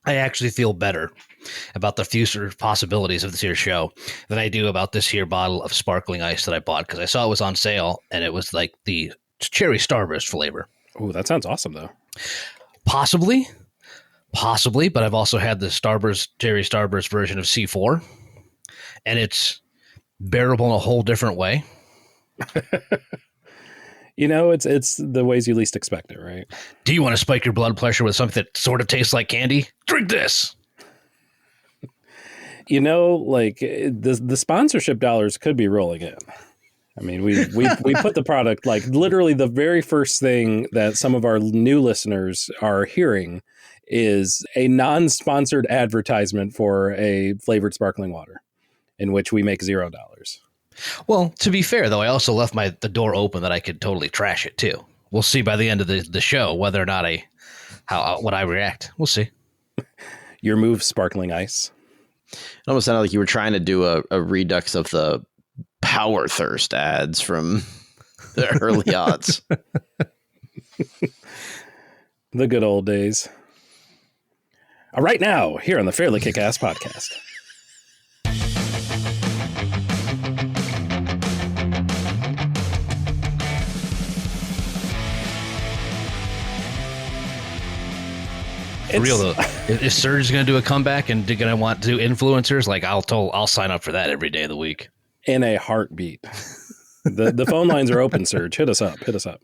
I actually feel better about the future possibilities of this here show than I do about this here bottle of sparkling ice that I bought because I saw it was on sale and it was like the cherry starburst flavor. Oh, that sounds awesome, though. Possibly, but I've also had the cherry starburst version of C4, and it's bearable in a whole different way. It's the ways you least expect it, right? Do you want to spike your blood pressure with something that sort of tastes like candy? Drink this. The sponsorship dollars could be rolling in. I mean, we put the product, like literally the very first thing that some of our new listeners are hearing is a non-sponsored advertisement for a flavored sparkling water in which we make $0. Well, to be fair, though, I also left the door open that I could totally trash it, too. We'll see by the end of the show whether or not what I react. We'll see. Your move, sparkling ice. It almost sounded like you were trying to do a redux of the Power Thirst ads from the early odds. The good old days. Right now, here on the Fairly KickAss Podcast. For real though, if Surge is going to do a comeback and going to want to do influencers, like I'll sign up for that every day of the week. In a heartbeat. The phone lines are open, Surge. Hit us up.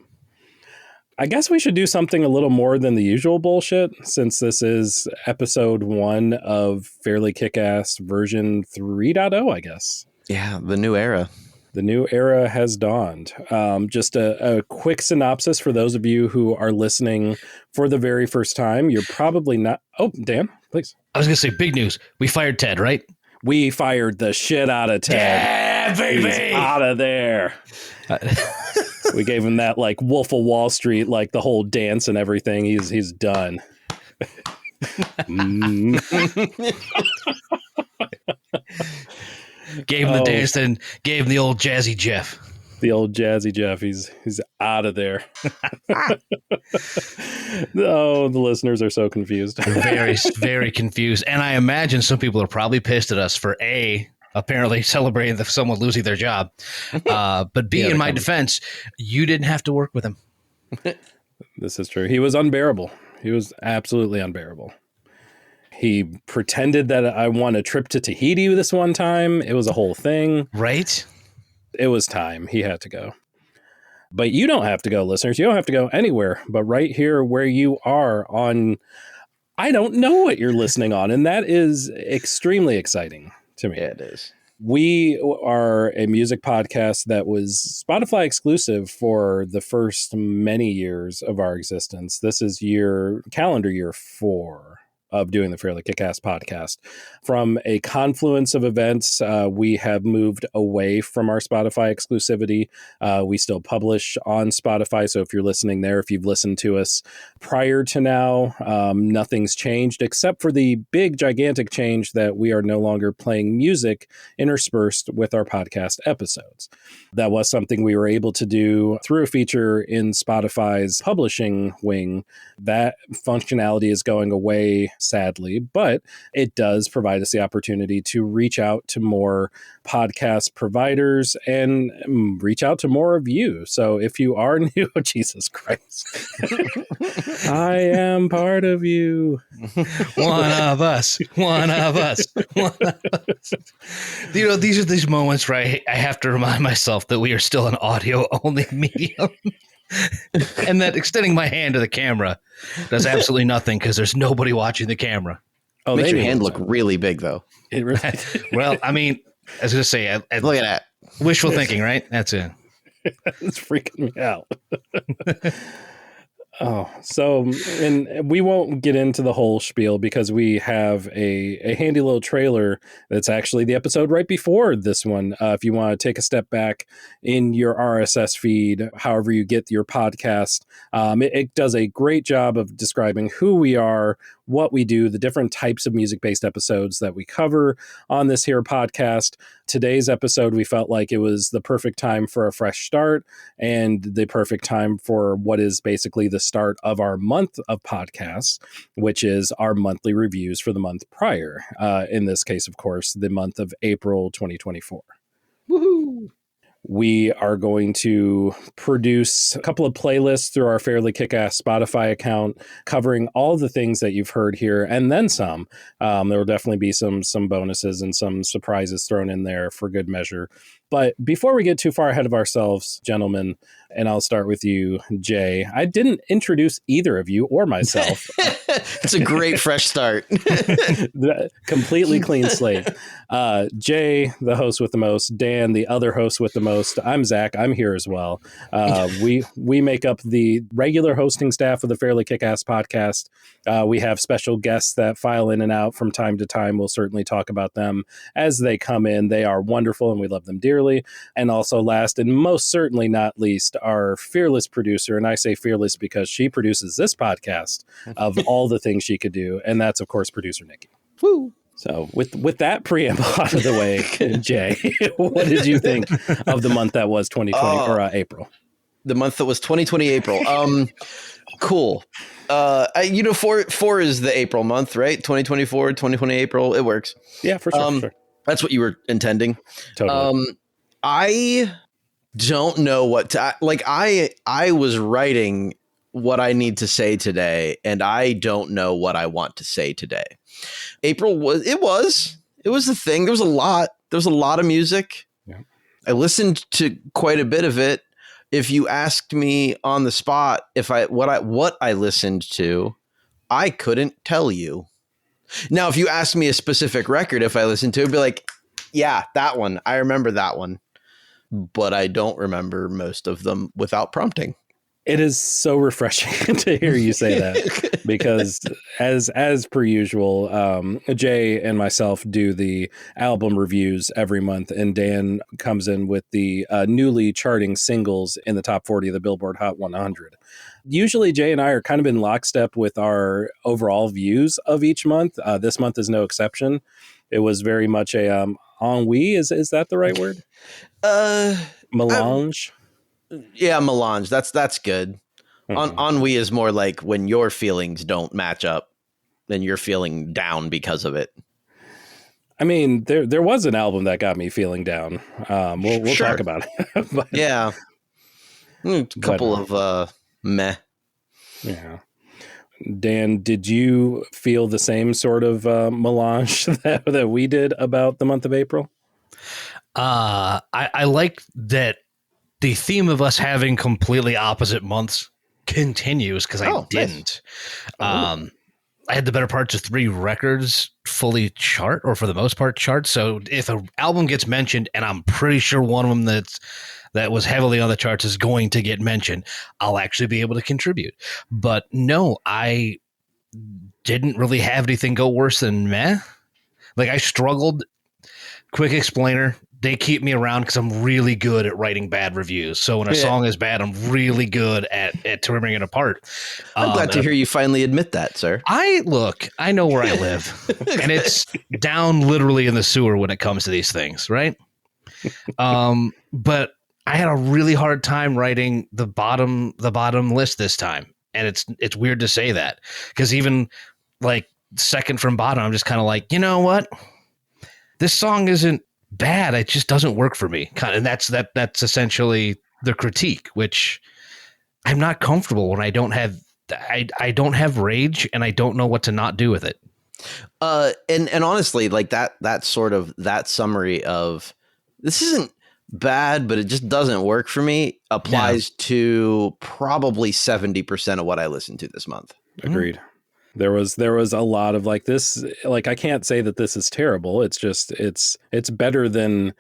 I guess we should do something a little more than the usual bullshit, since this is episode 1 of Fairly KickAss version 3.0, I guess. Yeah, the new era. The new era has dawned. Just a quick synopsis for those of you who are listening for the very first time. You're probably not... Oh, Dan, please. I was going to say, big news. We fired Ted, right? We fired the shit out of Ted. Yeah, baby! He's out of there. We gave him that, like, Wolf of Wall Street, like, the whole dance and everything. He's done. Gave him the dance and gave him the old Jazzy Jeff. The old Jazzy Jeff. He's out of there. Oh, the listeners are so confused. Very, very confused. And I imagine some people are probably pissed at us for apparently celebrating someone losing their job. But B, in my defense, you didn't have to work with him. This is true. He was unbearable. He was absolutely unbearable. He pretended that I won a trip to Tahiti this one time. It was a whole thing. Right? It was time. He had to go. But you don't have to go, listeners. You don't have to go anywhere. But right here where you are on, I don't know what you're listening on. And that is extremely exciting to me. Yeah, it is. We are a music podcast that was Spotify exclusive for the first many years of our existence. This is calendar year 4 of doing the Fairly KickAss Podcast. From a confluence of events, we have moved away from our Spotify exclusivity. We still publish on Spotify, so if you're listening there, if you've listened to us prior to now, nothing's changed, except for the big, gigantic change that we are no longer playing music interspersed with our podcast episodes. That was something we were able to do through a feature in Spotify's publishing wing. That functionality is going away, sadly, but it does provide us the opportunity to reach out to more podcast providers and reach out to more of you. So if you are new, oh, Jesus Christ, I am part of you. One of us. These are these moments where I have to remind myself that we are still an audio only medium. And that extending my hand to the camera does absolutely nothing because there's nobody watching the camera. Oh, makes your hand look really big, though. It really Well, I mean, I was going to say, look at that. Wishful thinking, right? That's it. It's freaking me out. Oh, so, and we won't get into the whole spiel because we have a handy little trailer that's actually the episode right before this one. If you want to take a step back in your RSS feed, however you get your podcast, it does a great job of describing who we are, what we do, the different types of music-based episodes that we cover on this here podcast. Today's episode, we felt like it was the perfect time for a fresh start and the perfect time for what is basically the start of our month of podcasts, which is our monthly reviews for the month prior. In this case, of course, the month of April 2024. Woohoo! We are going to produce a couple of playlists through our Fairly KickAss Spotify account, covering all the things that you've heard here and then some. There will definitely be some bonuses and some surprises thrown in there for good measure. But before we get too far ahead of ourselves, gentlemen, and I'll start with you, Jay, I didn't introduce either of you or myself. It's a great fresh start. Completely clean slate. Jay, the host with the most, Dan, the other host with the most. I'm Zach. I'm here as well. We make up the regular hosting staff of the Fairly KickAss Podcast. We have special guests that file in and out from time to time. We'll certainly talk about them as they come in. They are wonderful and we love them dearly. And also last and most certainly not least, our fearless producer. And I say fearless because she produces this podcast of all the things she could do. And that's, of course, producer Nikki. Woo! So with that preamble out of the way, Jay, what did you think of the month that was 2020 or April? The month that was 2020 April. Cool. Four is the April month, right? 2024, 2020 April. It works. Yeah, for sure. That's what you were intending. Totally. I don't know what to, like. I was writing what I need to say today, and I don't know what I want to say today. April was the thing. There was a lot of music. Yeah. I listened to quite a bit of it. If you asked me on the spot what I listened to, I couldn't tell you. Now, if you asked me a specific record, if I listened to it, I'd be like, yeah, that one. I remember that one. But I don't remember most of them without prompting. It is so refreshing to hear you say that because as per usual, Jay and myself do the album reviews every month, and Dan comes in with the newly charting singles in the top 40 of the Billboard Hot 100. Usually Jay and I are kind of in lockstep with our overall views of each month. This month is no exception. It was very much a ennui. Is that the right word? Melange. Yeah, melange. That's good. Mm-hmm. Ennui is more like when your feelings don't match up, then you're feeling down because of it. I mean, there was an album that got me feeling down. We'll Sure. talk about it. But, Yeah, a couple of meh. Yeah. Dan, did you feel the same sort of melange that we did about the month of April? I like that the theme of us having completely opposite months continues because I didn't. Nice. I had the better parts of 3 records fully chart, or for the most part chart. So if an album gets mentioned, and I'm pretty sure one of them that was heavily on the charts is going to get mentioned, I'll actually be able to contribute. But no, I didn't really have anything go worse than meh. Like I struggled. Quick explainer. They keep me around because I'm really good at writing bad reviews. So when a song is bad, I'm really good at tearing it apart. I'm glad to hear you finally admit that, sir. I know where I live, and it's down literally in the sewer when it comes to these things, right? But I had a really hard time writing the bottom list this time, and it's weird to say that because even like second from bottom, I'm just kind of like, you know what, this song isn't bad, it just doesn't work for me, and that's essentially the critique, which I'm not comfortable when I don't have rage and I don't know what to not do with it. And honestly, like that sort of that summary of this isn't bad, but it just doesn't work for me applies to probably 70% of what I listened to this month. Agreed. There was a lot of like this, like I can't say that this is terrible. It's just it's better than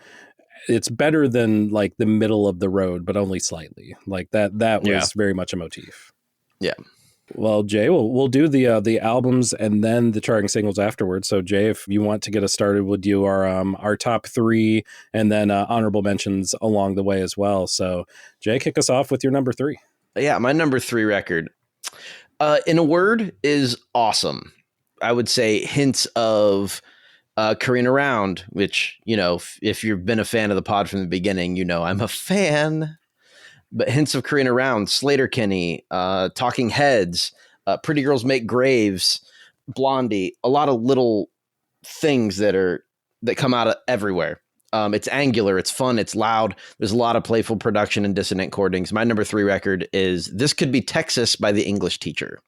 like the middle of the road, but only slightly. Like that was very much a motif. Yeah. Well, Jay, we'll do the albums and then the charting singles afterwards. So, Jay, if you want to get us started, we'll do our top 3 and then honorable mentions along the way as well. So, Jay, kick us off with your number 3. Yeah, my number 3 record, in a word, is awesome. I would say hints of Careen Around, which, if you've been a fan of the pod from the beginning, I'm a fan. But hints of Careen Around, Slater-Kinney, Talking Heads, Pretty Girls Make Graves, Blondie, a lot of little things that come out of everywhere. It's angular, it's fun, it's loud. There's a lot of playful production and dissonant chordings. My number 3 record is This Could Be Texas by The English Teacher,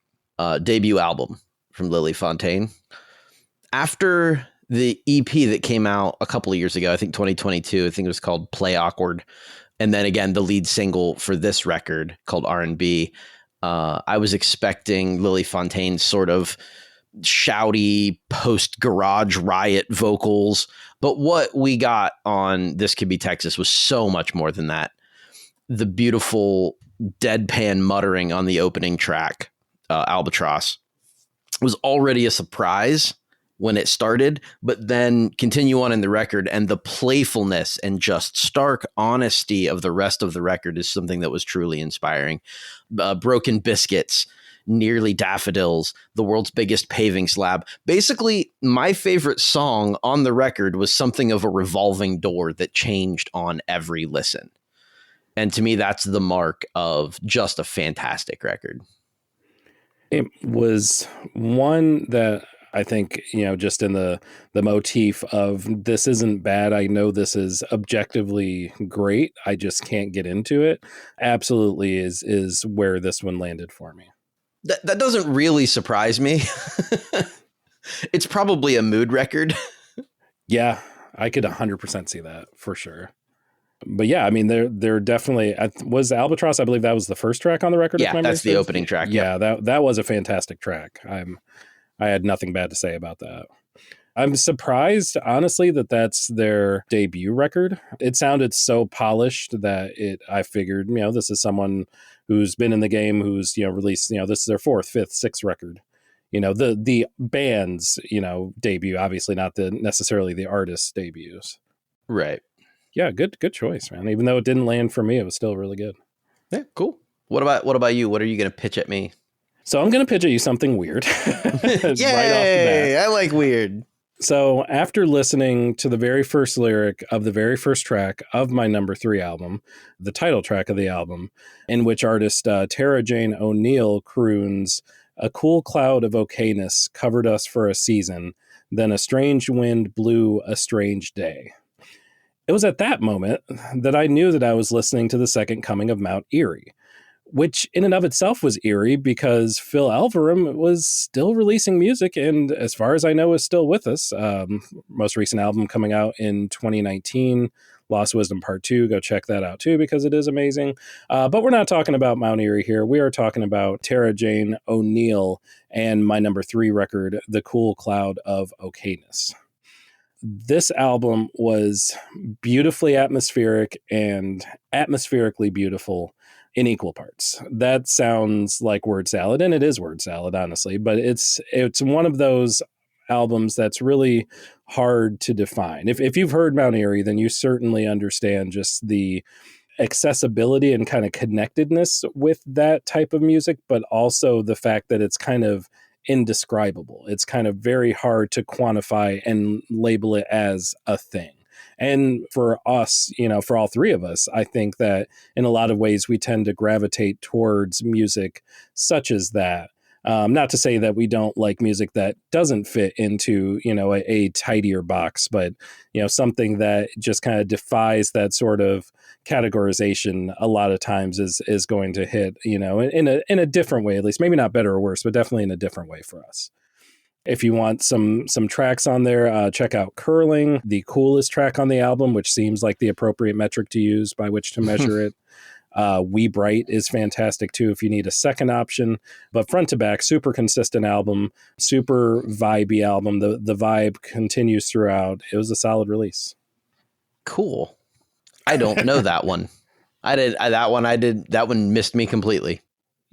debut album from Lily Fontaine. After the EP that came out a couple of years ago, I think 2022, I think it was called Play Awkward. And then again, the lead single for this record called R&B. I was expecting Lily Fontaine's sort of shouty post-garage riot vocals. But what we got on This Could Be Texas was so much more than that. The beautiful deadpan muttering on the opening track, Albatross, was already a surprise when it started, but then continue on in the record, and the playfulness and just stark honesty of the rest of the record is something that was truly inspiring. Broken Biscuits, Nearly Daffodils, The World's Biggest Paving Slab. Basically, my favorite song on the record was something of a revolving door that changed on every listen. And to me, that's the mark of just a fantastic record. It was one that I think, just in the motif of this isn't bad. I know this is objectively great. I just can't get into it. Absolutely is where this one landed for me. That doesn't really surprise me. It's probably a mood record. Yeah, I could 100% see that for sure. But yeah, I mean, they're definitely was Albatross. I believe that was the first track on the record. Yeah, that's the opening track. Yeah, that was a fantastic track. I had nothing bad to say about that. I'm surprised, honestly, that that's their debut record. It sounded so polished that I figured, this is someone who's been in the game, who's, released, this is their 4th, 5th, 6th record. The band's, debut, obviously not necessarily the artist's debuts. Right. Yeah, good choice, man. Even though it didn't land for me, it was still really good. Yeah, cool. What about you? What are you going to pitch at me? So I'm going to pitch at you something weird. Yay! Right off the bat. I like weird. So after listening to the very first lyric of the very first track of my number 3 album, the title track of the album, in which artist Tara Jane O'Neill croons, "A cool cloud of okayness covered us for a season, then a strange wind blew a strange day." It was at that moment that I knew that I was listening to the second coming of Mount Erie, which in and of itself was eerie because Phil Alvarum was still releasing music and, as far as I know, is still with us. Most recent album coming out in 2019, Lost Wisdom Part 2. Go check that out too because it is amazing. But we're not talking about Mount Erie here. We are talking about Tara Jane O'Neill and my number 3 record, The Cool Cloud of Okayness. This album was beautifully atmospheric and atmospherically beautiful in equal parts. That sounds like word salad, and it is word salad, honestly, but it's one of those albums that's really hard to define. If you've heard Mount Erie, then you certainly understand just the accessibility and kind of connectedness with that type of music, but also the fact that it's kind of indescribable. It's kind of very hard to quantify and label it as a thing. And for us, for all 3 of us, I think that in a lot of ways we tend to gravitate towards music such as that. Not to say that we don't like music that doesn't fit into, a tidier box, but, something that just kind of defies that sort of categorization a lot of times is going to hit, in a different way, at least maybe not better or worse, but definitely in a different way for us. If you want some tracks on there, check out Curling, the coolest track on the album, which seems like the appropriate metric to use by which to measure it. We Bright is fantastic too if you need a second option. But front to back, super consistent album, super vibey album. The vibe continues throughout. It was a solid release. Cool. I don't know that one. That one missed me completely.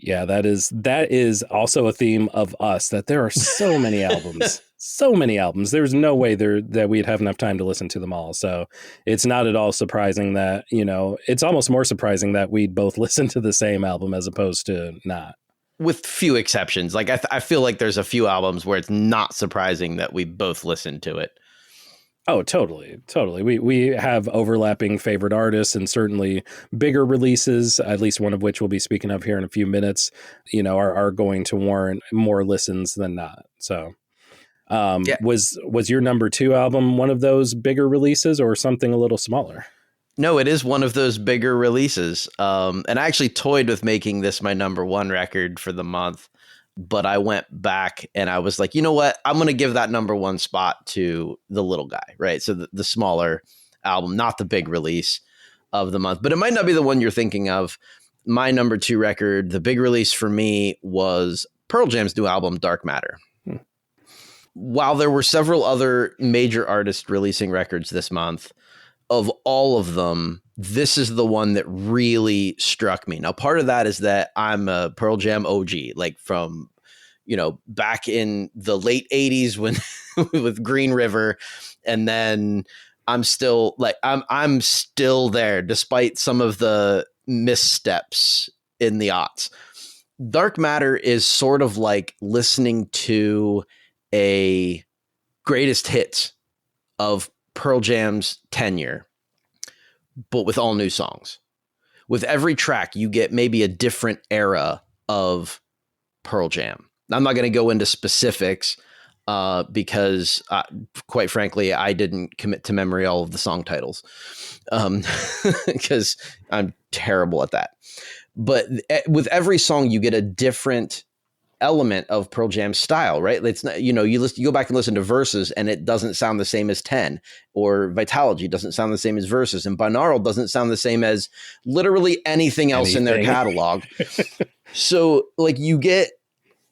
Yeah, that is also a theme of us, that there are so many albums, so many albums. There's no way that we'd have enough time to listen to them all. So it's not at all surprising that, it's almost more surprising that we'd both listen to the same album as opposed to not. with few exceptions. Like I feel like there's a few albums where it's not surprising that we both listened to it. Oh, totally. We have overlapping favorite artists and certainly bigger releases, at least one of which we'll be speaking of here in a few minutes, are going to warrant more listens than not. So was your number 2 album one of those bigger releases or something a little smaller? No, it is one of those bigger releases. And I actually toyed with making this my number 1 record for the month. But I went back and I was like, you know what? I'm going to give that number 1 spot to The Little Guy, right? So the smaller album, not the big release of the month. But it might not be the one you're thinking of. My number 2 record, the big release for me was Pearl Jam's new album, Dark Matter. While there were several other major artists releasing records this month, of all of them, this is the one that really struck me. Now, part of that is that I'm a Pearl Jam OG, like from, back in the late 80s when with Green River. And then I'm still I'm still there despite some of the missteps in the aughts. Dark Matter is sort of like listening to a greatest hits of Pearl Jam's tenure, but with all new songs. With every track, you get maybe a different era of Pearl Jam. I'm not going to go into specifics because, quite frankly, I didn't commit to memory all of the song titles because I'm terrible at that. But with every song, you get a different element of Pearl Jam's style, right? It's not, you go back and listen to Verses and it doesn't sound the same as 10, or Vitalogy doesn't sound the same as Verses, and Binaural doesn't sound the same as literally anything else in their catalog. So like you get,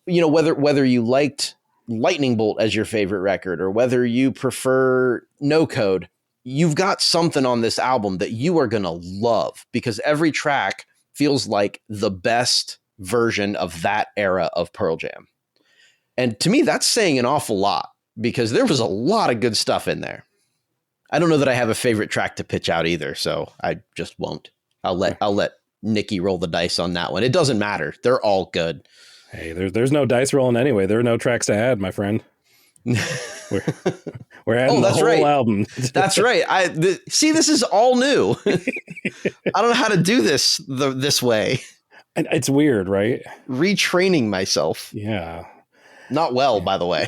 whether you liked Lightning Bolt as your favorite record or whether you prefer No Code, you've got something on this album that you are going to love because every track feels like the best version of that era of Pearl Jam. And to me, that's saying an awful lot because there was a lot of good stuff in there. I don't know that I have a favorite track to pitch out either, so I just won't. I'll let Nikki roll the dice on that one. It doesn't matter. They're all good. Hey, there's no dice rolling anyway. There are no tracks to add, my friend. We're adding the whole album. That's right. See, this is all new. I don't know how to do this way. It's weird, right? Retraining myself. Yeah. Not well, by the way.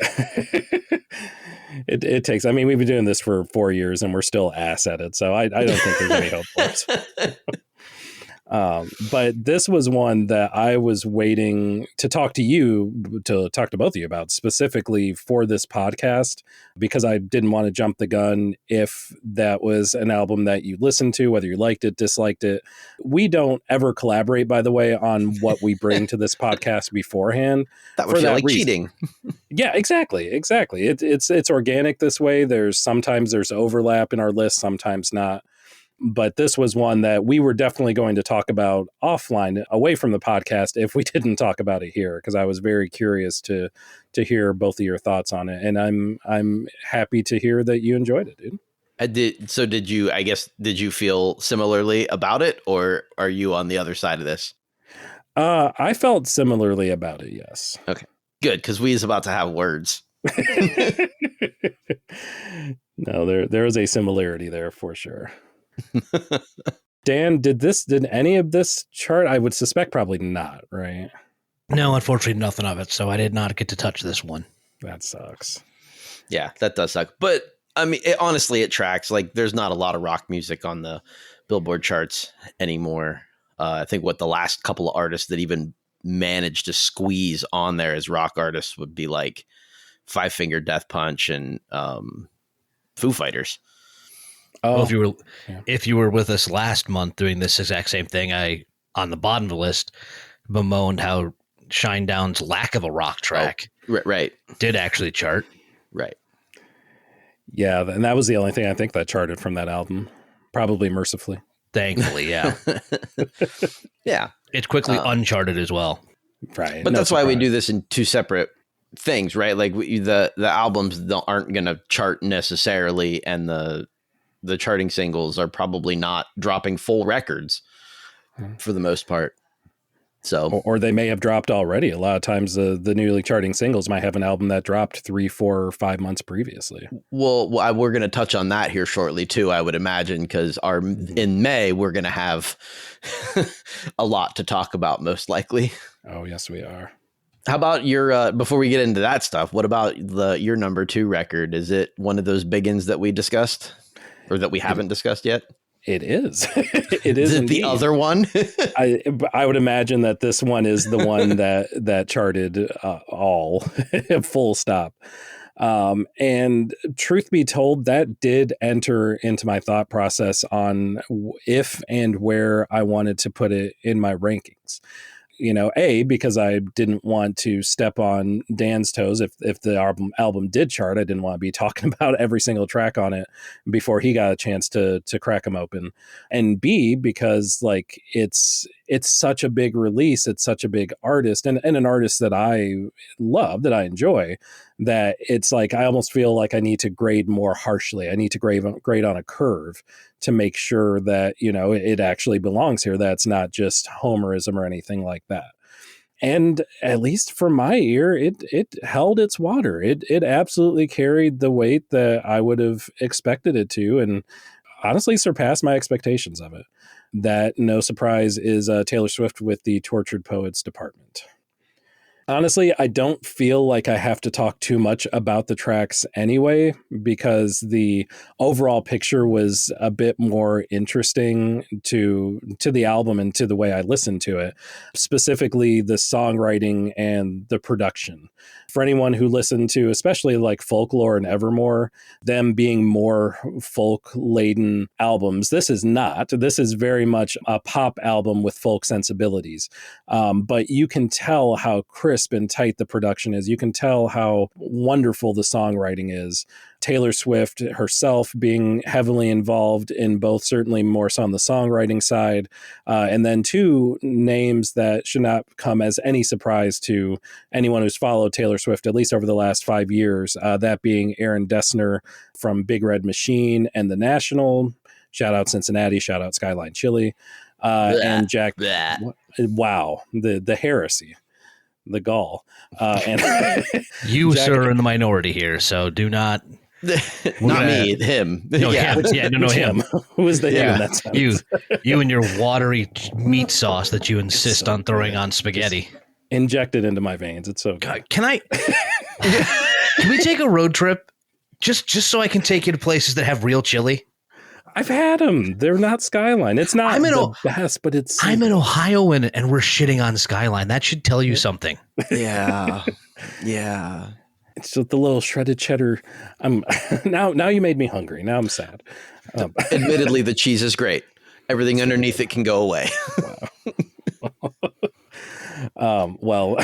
It takes, we've been doing this for 4 years and we're still ass at it. So I don't think there's any hope for us. But this was one that I was waiting to talk to both of you about specifically for this podcast, because I didn't want to jump the gun if that was an album that you listened to, whether you liked it, disliked it. We don't ever collaborate, by the way, on what we bring to this podcast beforehand. That would feel like cheating. Yeah, exactly. It's organic this way. Sometimes there's overlap in our list, sometimes not. But this was one that we were definitely going to talk about offline, away from the podcast, if we didn't talk about it here, because I was very curious to hear both of your thoughts on it, and I'm happy to hear that you enjoyed it, dude. I did. So did you feel similarly about it, or are you on the other side of this? I felt similarly about it. Yes. Okay, good, because we is about to have words. No, there is a similarity there for sure. Dan, did any of this chart? I would suspect probably not, right? No, unfortunately, nothing of it. So I did not get to touch this one. That sucks. Yeah, that does suck. But honestly, it tracks. Like, there's not a lot of rock music on the Billboard charts anymore. I think the last couple of artists that even managed to squeeze on there as rock artists would be like Five Finger Death Punch and Foo Fighters. Oh, well, if you were with us last month doing this exact same thing, I, on the bottom of the list, bemoaned how Shinedown's lack of a rock track right did actually chart. Right. Yeah, and that was the only thing I think that charted from that album. Probably Mercifully. Thankfully, yeah. Yeah. It's quickly uncharted as well. Right. But that's why we do this in two separate things, right? Like the albums aren't going to chart necessarily, and the charting singles are probably not dropping full records for the most part. So, or they may have dropped already. A lot of times the newly charting singles might have an album that dropped 3, 4, or 5 months previously. well, we're going to touch on that here shortly too, I would imagine, because in May we're going to have a lot to talk about, most likely. Oh, yes, we are. How about your before we get into that stuff? What about your number 2 record? Is it one of those big ones that we discussed, or that we haven't discussed yet? It is. It is the other one. I would imagine that this one is the one that charted all full stop. And truth be told, that did enter into my thought process on if and where I wanted to put it in my rankings. You know, because I didn't want to step on Dan's toes. If the album did chart, I didn't want to be talking about every single track on it before he got a chance to crack them open. And B, because like it's such a big release, it's such a big artist, and an artist that I love, that I enjoy, that it's like I almost feel like I need to grade more harshly. I need to grade on a curve to make sure that, you know, it actually belongs here. That's not just homerism or anything like that. And at least for my ear, it held its water. It absolutely carried the weight that I would have expected it to, and honestly surpassed my expectations of it. That, no surprise, is Taylor Swift with the Tortured Poets Department. Honestly, I don't feel like I have to talk too much about the tracks anyway, because the overall picture was a bit more interesting to the album and to the way I listened to it, specifically the songwriting and the production. For anyone who listened to especially like Folklore and Evermore, them being more folk-laden albums, this is not. This is very much a pop album with folk sensibilities. But you can tell how crisp and tight the production is. You can tell how wonderful the songwriting is. Taylor Swift herself being heavily involved in both, certainly more so on the songwriting side, and then 2 names that should not come as any surprise to anyone who's followed Taylor Swift, at least over the last 5 years, that being Aaron Dessner from Big Red Machine and The National. Shout out Cincinnati, shout out Skyline Chili, and Jack. Wow, the heresy. The gall. And you, Jack, sir, are in the minority here, so do not. Not me, him. No, him. Yeah, no, him. Who is the him in that sentence? You and your watery meat sauce that you insist on throwing on spaghetti. Injected into my veins. It's so good. Can we take a road trip just so I can take you to places that have real chili? I've had them. They're not Skyline. It's not the best, but it's... I'm in Ohio and we're shitting on Skyline. That should tell you something. Yeah. Yeah. It's just the little shredded cheddar. Now you made me hungry. Now I'm sad. Admittedly, the cheese is great. Everything underneath it can go away. Well,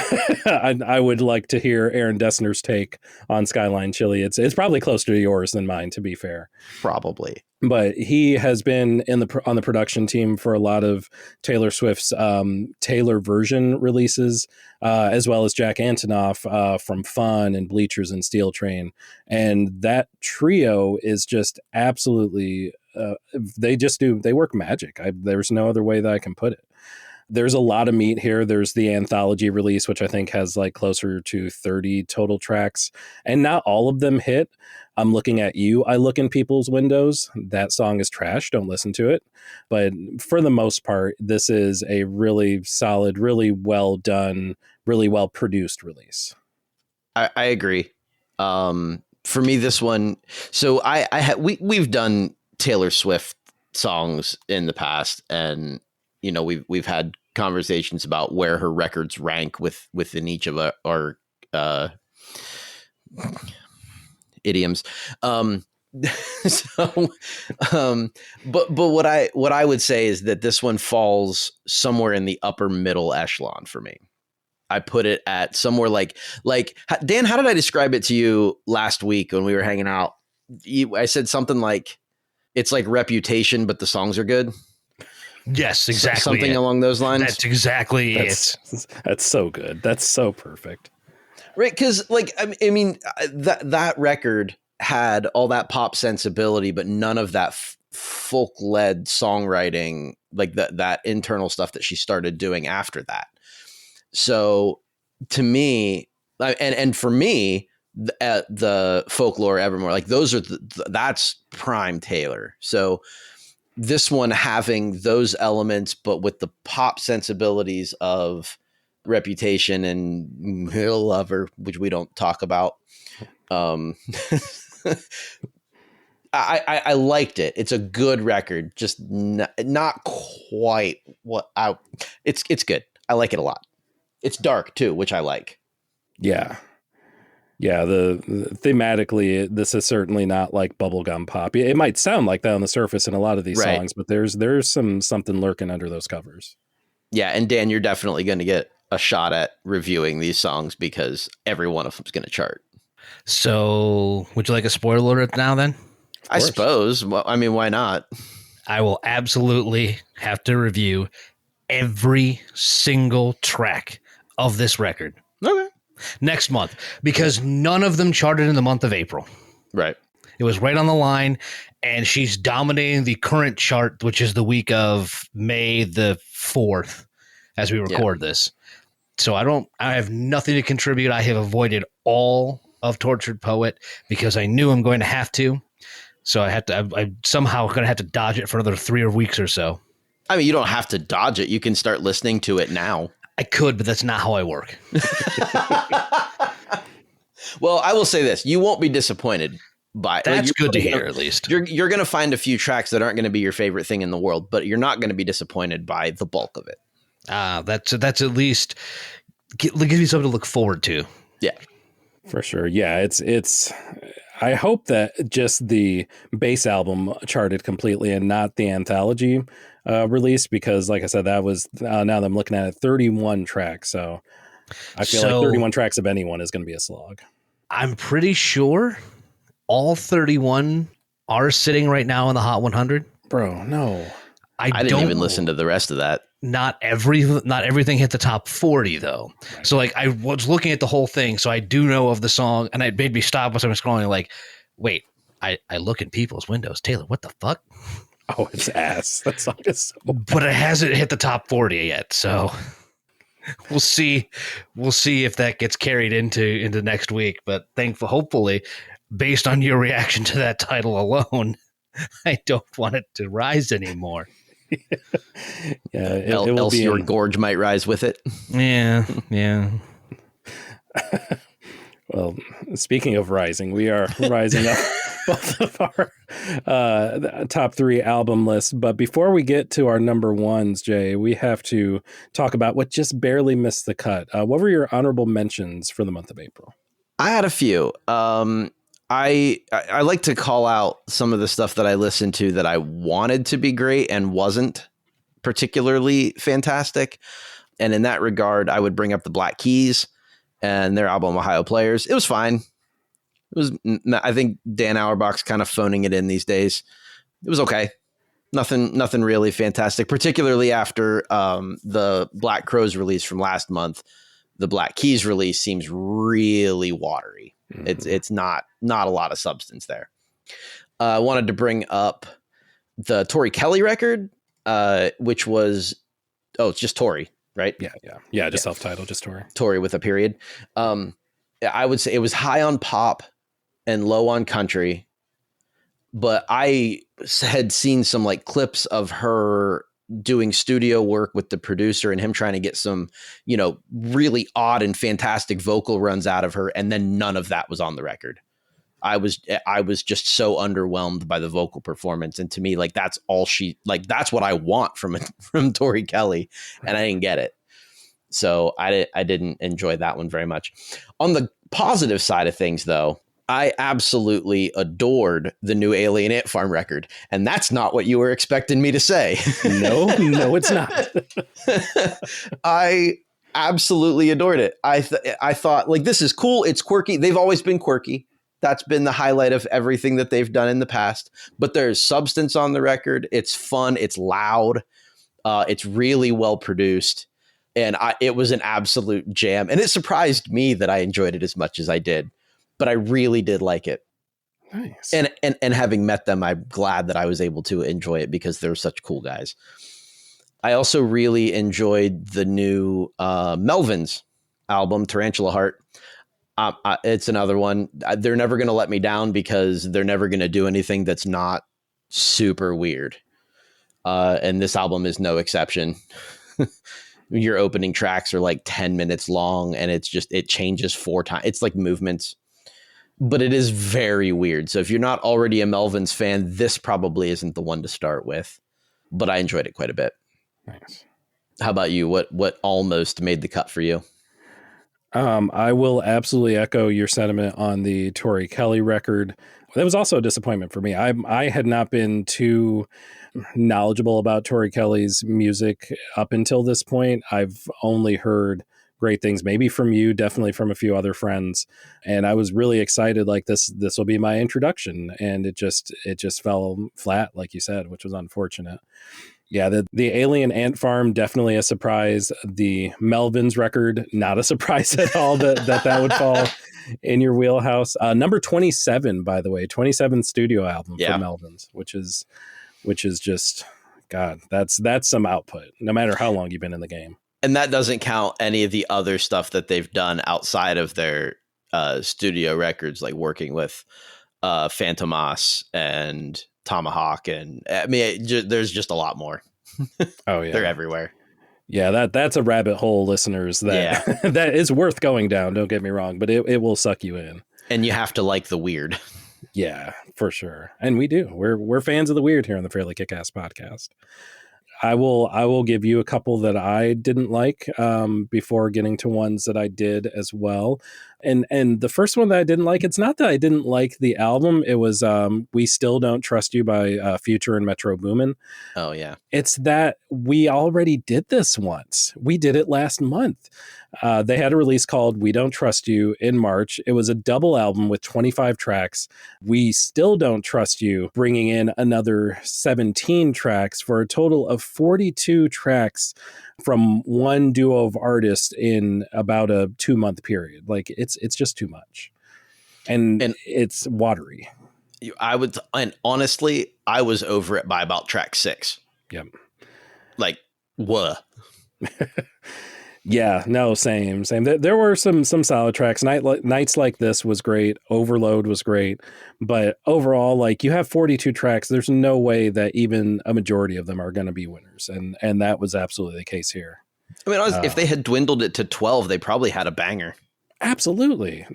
I would like to hear Aaron Dessner's take on Skyline Chili. It's probably closer to yours than mine, to be fair. Probably. But he has been on the production team for a lot of Taylor Swift's Taylor version releases, as well as Jack Antonoff from Fun and Bleachers and Steel Train. And that trio is just absolutely, they work magic. There's no other way that I can put it. There's a lot of meat here. There's the anthology release, which I think has like closer to 30 total tracks, and not all of them hit. I'm looking at you. I look in people's windows. That song is trash. Don't listen to it. But for the most part, this is a really solid, really well done, really well produced release. I agree. For me, this one. So we've done Taylor Swift songs in the past, and you know, we've had conversations about where her records rank within each of our idioms. But what I would say is that this one falls somewhere in the upper middle echelon for me. I put it at somewhere like Dan, how did I describe it to you last week when we were hanging out? I said something like, it's like Reputation, but the songs are good. Yes, exactly. Something along those lines. That's exactly it. That's so good. That's so perfect. Right, because like I mean that record had all that pop sensibility, but none of that folk-led songwriting, like that internal stuff that she started doing after that. So to me, and for me, the Folklore, Evermore, like those are that's prime Taylor. So this one having those elements, but with the pop sensibilities of Reputation and Hill Lover, which we don't talk about. I liked it. It's a good record, just not quite what it's good. I like it a lot. It's dark too, which I like. Yeah. Yeah, the thematically, this is certainly not like bubblegum pop. It might sound like that on the surface in a lot of these songs, but there's something lurking under those covers. Yeah, and Dan, you're definitely going to get a shot at reviewing these songs because every one of them is going to chart. So, would you like a spoiler alert now then? I suppose. Well, I mean, why not? I will absolutely have to review every single track of this record. Okay. Next month, because none of them charted in the month of April. Right. It was right on the line, and she's dominating the current chart, which is the week of May the 4th as we record this. So I have nothing to contribute. I have avoided all of Tortured Poet because I knew I'm going to have to. So I'm somehow going to have to dodge it for another 3 weeks or so. I mean, you don't have to dodge it. You can start listening to it now. I could, but that's not how I work. Well, I will say this. You won't be disappointed by it. That's good to hear, at least. You're going to find a few tracks that aren't going to be your favorite thing in the world, but you're not going to be disappointed by the bulk of it. That's at least gives me something to look forward to. Yeah. For sure. Yeah, it's I hope that just the base album charted completely and not the anthology release, because like I said, that was now that I'm looking at it, 31 tracks. So I feel like 31 tracks of anyone is going to be a slog. I'm pretty sure all 31 are sitting right now in the Hot 100. Bro, no. I didn't even listen to the rest of that. Not everything hit the top 40 though. Right. So like I was looking at the whole thing, so I do know of the song, and it made me stop as I was scrolling. Like, wait, I look in people's windows. Taylor, what the fuck? Oh, it's ass. That song is so bad. But it hasn't hit the top 40 yet, so we'll see. We'll see if that gets carried into next week. But hopefully, based on your reaction to that title alone, I don't want it to rise anymore. Yeah, else your gorge might rise with it. Yeah. Well, speaking of rising, we are rising up both of our top 3 album lists. But before we get to our number ones, Jay, we have to talk about what just barely missed the cut. What were your honorable mentions for the month of April? I had a few. I like to call out some of the stuff that I listened to that I wanted to be great and wasn't particularly fantastic. And in that regard, I would bring up the Black Keys and their album Ohio Players. It was fine. It was, I think Dan Auerbach's kind of phoning it in these days. It was okay. Nothing really fantastic, particularly after the Black Crowes release from last month. The Black Keys release seems really watery. Mm-hmm. It's not a lot of substance there. I wanted to bring up the Tori Kelly record, which was, it's just Tori, right? Yeah. Just self-titled, just Tori. Tori with a period. I would say it was high on pop and low on country, but I had seen some like clips of her doing studio work with the producer and him trying to get some, really odd and fantastic vocal runs out of her. And then none of that was on the record. I was just so underwhelmed by the vocal performance. And to me, like, that's all that's what I want from Tori Kelly. And I didn't get it. So I didn't enjoy that one very much. On the positive side of things, though, I absolutely adored the new Alien Ant Farm record. And that's not what you were expecting me to say. No, it's not. I absolutely adored it. I thought, like, this is cool. It's quirky. They've always been quirky. That's been the highlight of everything that they've done in the past. But there's substance on the record. It's fun. It's loud. It's really well produced. And it was an absolute jam. And it surprised me that I enjoyed it as much as I did. But I really did like it. Nice. And having met them, I'm glad that I was able to enjoy it because they're such cool guys. I also really enjoyed the new Melvins album, Tarantula Heart. It's another one. They're never going to let me down because they're never going to do anything that's not super weird. And this album is no exception. Your opening tracks are like 10 minutes long, and it changes 4 times. It's like movements, but it is very weird. So if you're not already a Melvins fan, this probably isn't the one to start with, but I enjoyed it quite a bit. Nice. How about you? What almost made the cut for you? I will absolutely echo your sentiment on the Tori Kelly record. That was also a disappointment for me. I had not been too knowledgeable about Tori Kelly's music up until this point. I've only heard great things, maybe from you, definitely from a few other friends. And I was really excited, like this will be my introduction. And it just fell flat, like you said, which was unfortunate. Yeah, the Alien Ant Farm, definitely a surprise. The Melvins record, not a surprise at all that would fall in your wheelhouse. Number 27, by the way, 27th studio album for Melvins, which is just, God, that's some output, no matter how long you've been in the game. And that doesn't count any of the other stuff that they've done outside of their studio records, like working with Fantomas and Tomahawk, and I mean, there's just a lot more. Oh yeah, they're everywhere. Yeah, that's a rabbit hole, listeners. That that is worth going down. Don't get me wrong, but it will suck you in, and you have to like the weird. Yeah, for sure, and we do. We're fans of the weird here on the Fairly KickAss Podcast. I will give you a couple that I didn't like before getting to ones that I did as well. And the first one that I didn't like, it's not that I didn't like the album. It was We Still Don't Trust You by Future and Metro Boomin. Oh, yeah. It's that we already did this once. We did it last month. They had a release called We Don't Trust You in March. It was a double album with 25 tracks. We Still Don't Trust You, bringing in another 17 tracks for a total of 42 tracks from one duo of artists in about a 2-month period. Like it's just too much. And it's watery. And honestly, I was over it by about track 6. Yep. Like, what? Yeah, no, same. There were some solid tracks. Nights Like This was great. Overload was great. But overall, like, you have 42 tracks. There's no way that even a majority of them are going to be winners. And that was absolutely the case here. I mean, honestly, if they had dwindled it to 12, they probably had a banger. Absolutely.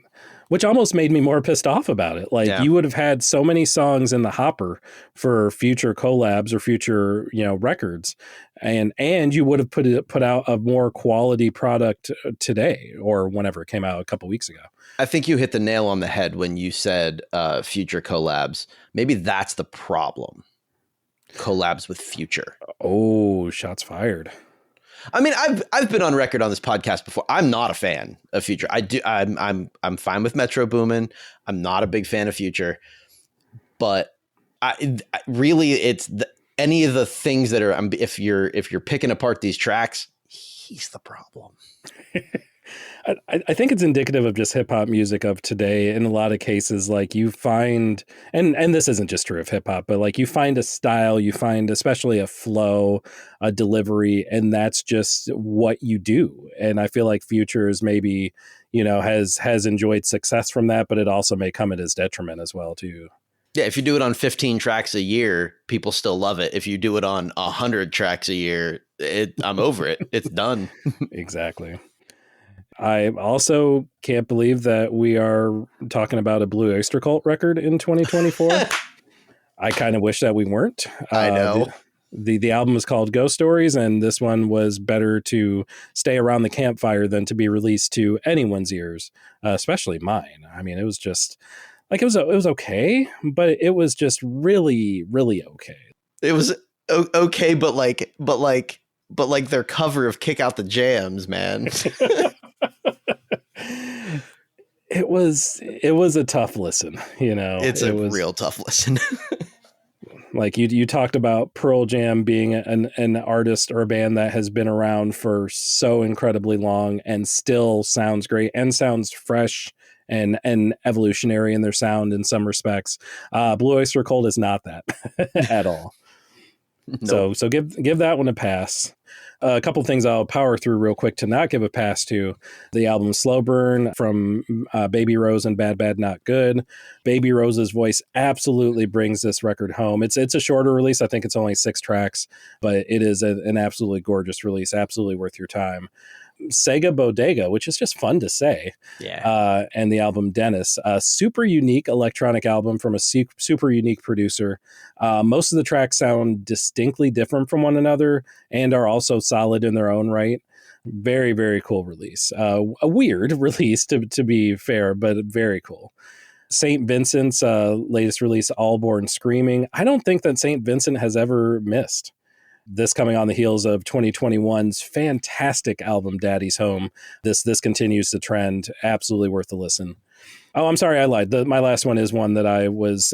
Which almost made me more pissed off about it. Like, you would have had so many songs in the hopper for future collabs or future, records, and you would have put out a more quality product today or whenever it came out a couple weeks ago. I think you hit the nail on the head when you said future collabs. Maybe that's the problem. Collabs with Future. Oh, shots fired. I mean, I've been on record on this podcast before. I'm not a fan of Future. I'm fine with Metro Boomin. I'm not a big fan of Future, but really it's any of the things that are. If you're picking apart these tracks, he's the problem. I think it's indicative of just hip hop music of today. In a lot of cases, like you find, and this isn't just true of hip hop, but like you find a style, you find especially a flow, a delivery, and that's just what you do. And I feel like Future is maybe, has enjoyed success from that, but it also may come at his detriment as well too. Yeah, if you do it on 15 tracks a year, people still love it. If you do it on 100 tracks a year, I'm over it. It's done. Exactly. I also can't believe that we are talking about a Blue Oyster Cult record in 2024. I kind of wish that we weren't. I know. The album is called Ghost Stories, and this one was better to stay around the campfire than to be released to anyone's ears, especially mine. I mean, it was just like it was okay, but it was just really, really okay. It was okay, but like their cover of Kick Out the Jams, man. It was a tough listen, It's a real tough listen. Like you talked about Pearl Jam being an artist or a band that has been around for so incredibly long and still sounds great and sounds fresh and evolutionary in their sound in some respects. Blue Oyster Cult is not that at all. Nope. So give that one a pass. A couple things I'll power through real quick to not give a pass to. The album Slow Burn from Baby Rose and Bad Bad Not Good. Baby Rose's voice absolutely brings this record home. It's a shorter release. I think it's only 6 tracks, but it is an absolutely gorgeous release. Absolutely worth your time. Sega Bodega, which is just fun to say. Yeah. And the album Dennis, a super unique electronic album from a super unique producer. Most of the tracks sound distinctly different from one another and are also solid in their own right. Very, very cool release. A weird release to be fair, but very cool. St. Vincent's latest release, All Born Screaming. I don't think that St. Vincent has ever missed. This coming on the heels of 2021's fantastic album, Daddy's Home. This continues the trend. Absolutely worth a listen. Oh, I'm sorry, I lied. My last one is one that I was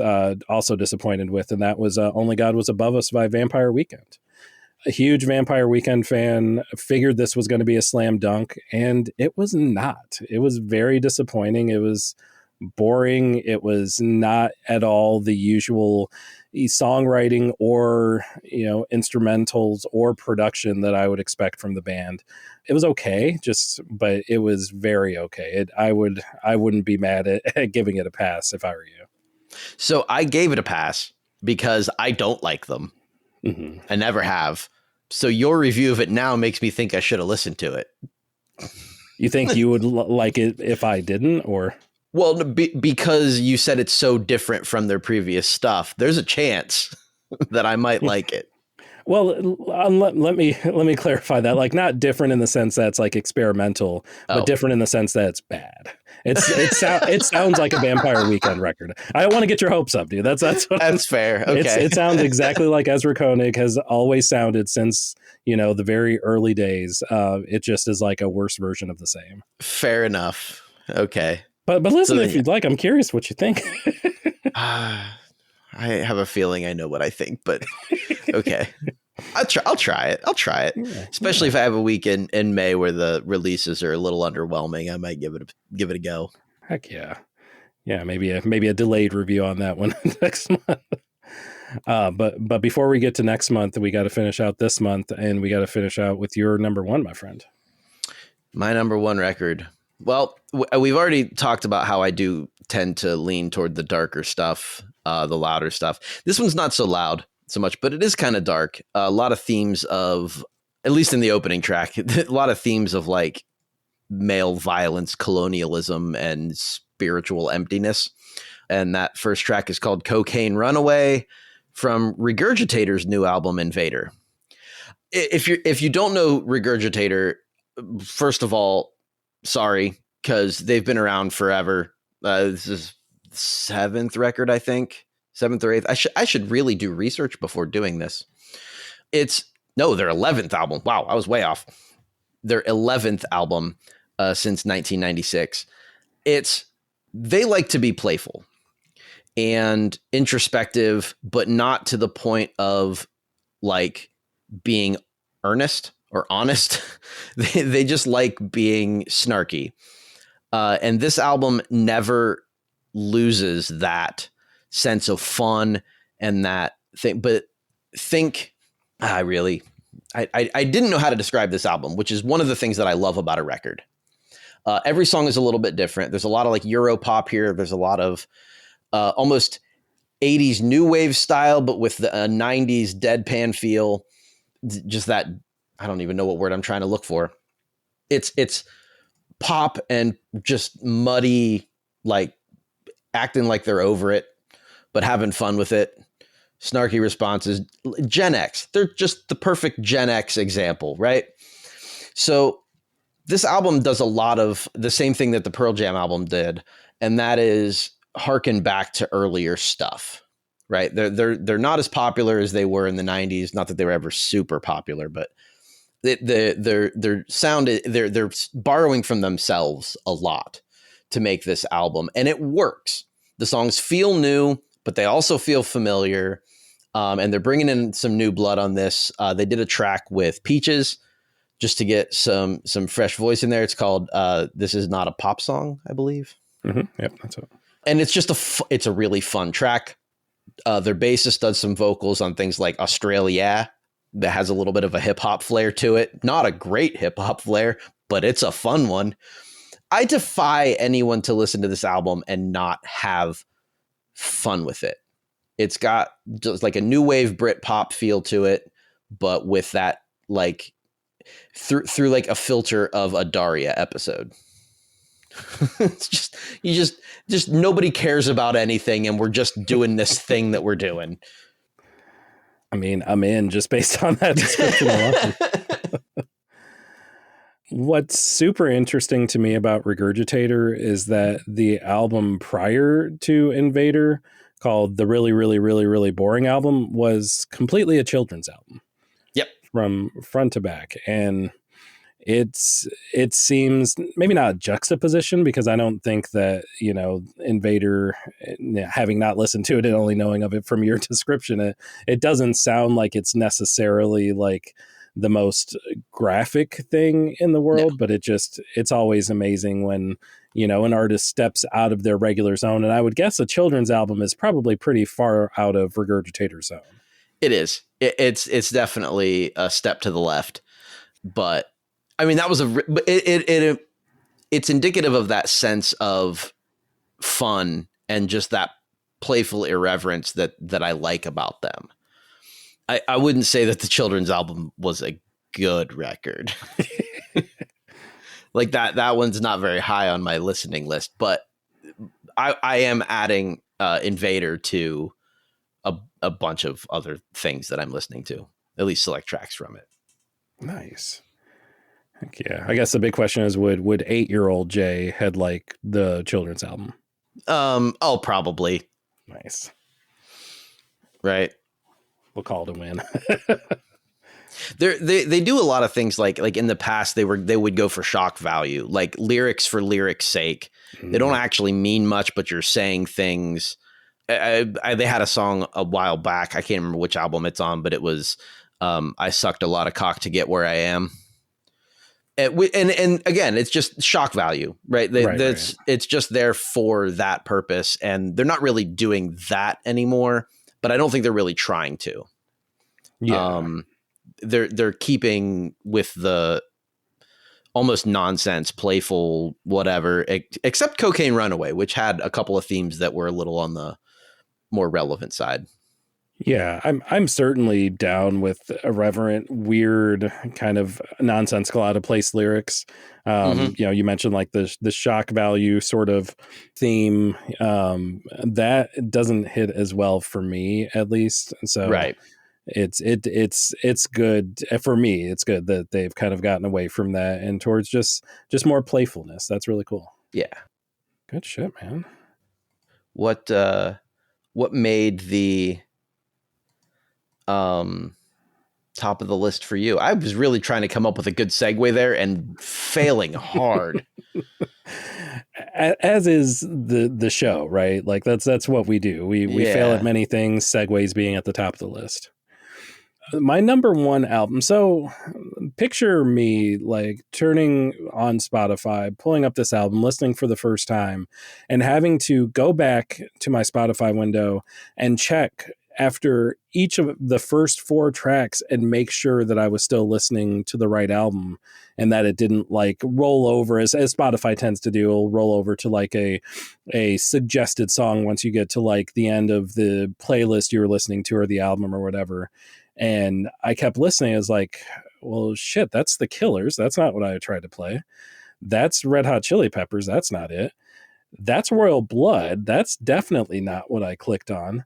also disappointed with, and that was Only God Was Above Us by Vampire Weekend. A huge Vampire Weekend fan, figured this was going to be a slam dunk, and it was not. It was very disappointing. It was boring. It was not at all the usual songwriting or instrumentals or production that I would expect from the band. It was okay, but it was very okay. I wouldn't be mad at giving it a pass if I were you. So I gave it a pass because I don't like them. Mm-hmm. I never have. So your review of it now makes me think I should have listened to it. You think you would like it if I didn't, or? Well, because you said it's so different from their previous stuff, there's a chance that I might like it. Well, let me clarify that. Like, not different in the sense that it's like experimental, but different in the sense that it's bad. It sounds like a Vampire Weekend record. I don't want to get your hopes up, dude. That's fair. Okay. It sounds exactly like Ezra Koenig has always sounded since the very early days. It just is like a worse version of the same. Fair enough. Okay. But listen, if you'd like, I'm curious what you think. I have a feeling I know what I think, but okay. I'll try it. Yeah, especially if I have a week in May where the releases are a little underwhelming. I might give it a go. Heck yeah. Yeah, maybe a delayed review on that one next month. But before we get to next month, we got to finish out this month, and we got to finish out with your number one, my friend. My number one record. Well, we've already talked about how I do tend to lean toward the darker stuff, the louder stuff. This one's not so loud so much, but it is kind of dark. A lot of themes of, at least in the opening track, a lot of themes of like male violence, colonialism, and spiritual emptiness. And that first track is called Cocaine Runaway from Regurgitator's new album, Invader. If you don't know Regurgitator, first of all, sorry, because they've been around forever. This is 7th record, I think. 7th or 8th. I should really do research before doing this. Their 11th album. Wow, I was way off. Their 11th album since 1996. They like to be playful and introspective, but not to the point of like being earnest or honest. They just like being snarky. And this album never loses that sense of fun and that thing. But I didn't know how to describe this album, which is one of the things that I love about a record. Every song is a little bit different. There's a lot of like Euro pop here. There's a lot of almost 80s new wave style, but with the 90s deadpan feel. Just that, I don't even know what word I'm trying to look for. It's pop and just muddy, like acting like they're over it, but having fun with it. Snarky responses. Gen X. They're just the perfect Gen X example, right? So this album does a lot of the same thing that the Pearl Jam album did, and that is harken back to earlier stuff. Right? They're not as popular as they were in the 90s. Not that they were ever super popular, but their sound, they're borrowing from themselves a lot to make this album, and it works. The songs feel new, but they also feel familiar, and they're bringing in some new blood on this. They did a track with Peaches just to get some fresh voice in there. It's called "This Is Not a Pop Song," I believe. Mm-hmm. Yep, that's it. And it's just it's a really fun track. Their bassist does some vocals on things like Australia that has a little bit of a hip hop flair to it. Not a great hip hop flair, but it's a fun one. I defy anyone to listen to this album and not have fun with it. It's got just like a new wave Brit pop feel to it, but with that like through like a filter of a Daria episode. It's just nobody cares about anything, and we're just doing this thing that we're doing. I mean, I'm in just based on that description alone. What's super interesting to me about Regurgitator is that the album prior to Invader, called the Really, Really, Really, Really Boring album, was completely a children's album. Yep. From front to back. And it seems maybe not a juxtaposition, because I don't think that, Invader, having not listened to it and only knowing of it from your description, it doesn't sound like it's necessarily like the most graphic thing in the world, but it's always amazing when, an artist steps out of their regular zone. And I would guess a children's album is probably pretty far out of Regurgitator's zone. It is. It's definitely a step to the left, but I mean, that was it's indicative of that sense of fun and just that playful irreverence that I like about them. I wouldn't say that the children's album was a good record. Like that one's not very high on my listening list, but I am adding Invader to a bunch of other things that I'm listening to, at least select tracks from it. Nice. Heck yeah. I guess the big question is, would 8-year-old Jay head like the children's album? Oh, probably. Nice. Right. We'll call it a win. They do a lot of things like in the past they would go for shock value, like lyrics for lyrics' sake. They don't actually mean much, but you're saying things. They had a song a while back. I can't remember which album it's on, but it was I sucked a lot of cock to get where I am. And again, it's just shock value, right? It's just there for that purpose, and they're not really doing that anymore. But I don't think they're really trying to. Yeah. They're keeping with the almost nonsense, playful, whatever, except Cocaine Runaway, which had a couple of themes that were a little on the more relevant side. Yeah, I'm certainly down with irreverent, weird, kind of nonsensical, out of place lyrics. You mentioned like the shock value sort of theme. That doesn't hit as well for me, at least. So right. It's good for me. It's good that they've kind of gotten away from that and towards just more playfulness. That's really cool. Yeah. Good shit, man. What made the top of the list for you? I was really trying to come up with a good segue there and failing hard. As is the show, right? Like that's what we do. We fail at many things, segues being at the top of the list. My number one album. So picture me like turning on Spotify, pulling up this album, listening for the first time, and having to go back to my Spotify window and check after each of the first 4 tracks and make sure that I was still listening to the right album and that it didn't like roll over as Spotify tends to do. It'll roll over to like a suggested song once you get to like the end of the playlist you were listening to or the album or whatever. And I kept listening. I was like, well, shit, that's the Killers. That's not what I tried to play. That's Red Hot Chili Peppers. That's not it. That's Royal Blood. That's definitely not what I clicked on.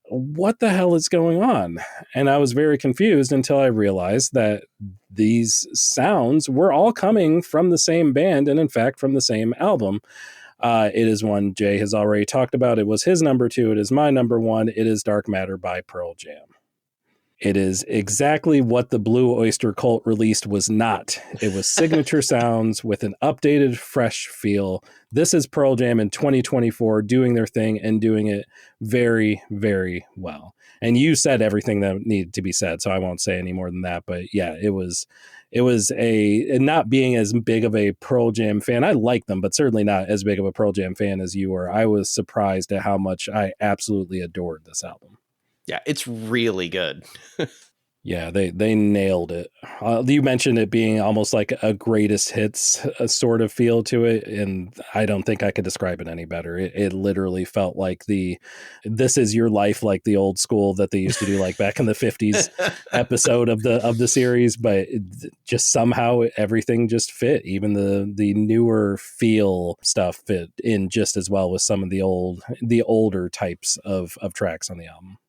What the hell is going on? And I was very confused until I realized that these sounds were all coming from the same band and, in fact, from the same album. It is one Jay has already talked about. It was his number 2. It is my number 1. It is Dark Matter by Pearl Jam. It is exactly what the Blue Oyster Cult released was not. It was signature sounds with an updated, fresh feel. This is Pearl Jam in 2024 doing their thing and doing it very, very well. And you said everything that needed to be said, so I won't say any more than that. But yeah, it was not being as big of a Pearl Jam fan. I like them, but certainly not as big of a Pearl Jam fan as you were. I was surprised at how much I absolutely adored this album. Yeah, it's really good. Yeah, they nailed it. You mentioned it being almost like a greatest hits sort of feel to it, and I don't think I could describe it any better. It literally felt like This Is Your Life, like the old school that they used to do like back in the 50s episode of the series, but just somehow everything just fit. Even the newer feel stuff fit in just as well with some of the older types of tracks on the album.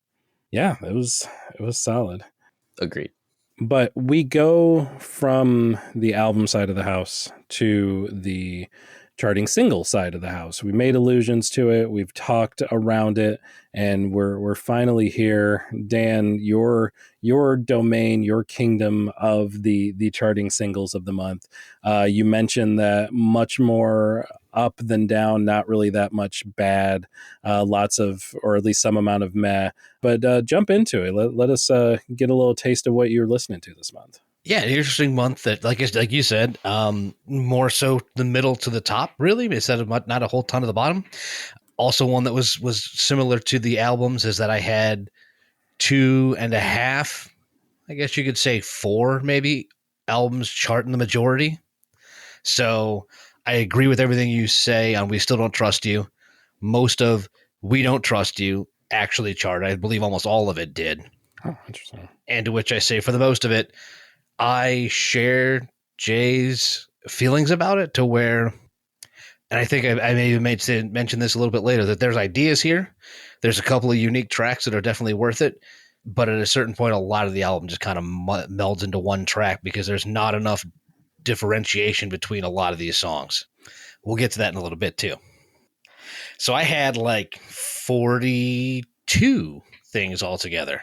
Yeah, it was solid. Agreed. But we go from the album side of the house to the charting single side of the house. We made allusions to it. We've talked around it, and we're finally here. Dan, your domain, your kingdom of the charting singles of the month. You mentioned that much more up than down, not really that much bad, lots of, or at least some amount of meh, but jump into it. Let us get a little taste of what you're listening to this month. Yeah, an interesting month that, like you said, more so the middle to the top, really, instead of not a whole ton of the bottom. Also, one that was similar to the albums is that I had 2.5, I guess you could say 4, maybe, albums charting the majority. So I agree with everything you say on We Still Don't Trust You. Most of We Don't Trust You actually charted. I believe almost all of it did. Oh, interesting. And to which I say, for the most of it, I share Jay's feelings about it, to where, and I think I may have mention this a little bit later, that there's ideas here. There's a couple of unique tracks that are definitely worth it. But at a certain point, a lot of the album just kind of melds into one track because there's not enough differentiation between a lot of these songs. We'll get to that in a little bit too. So I had like 42 things altogether.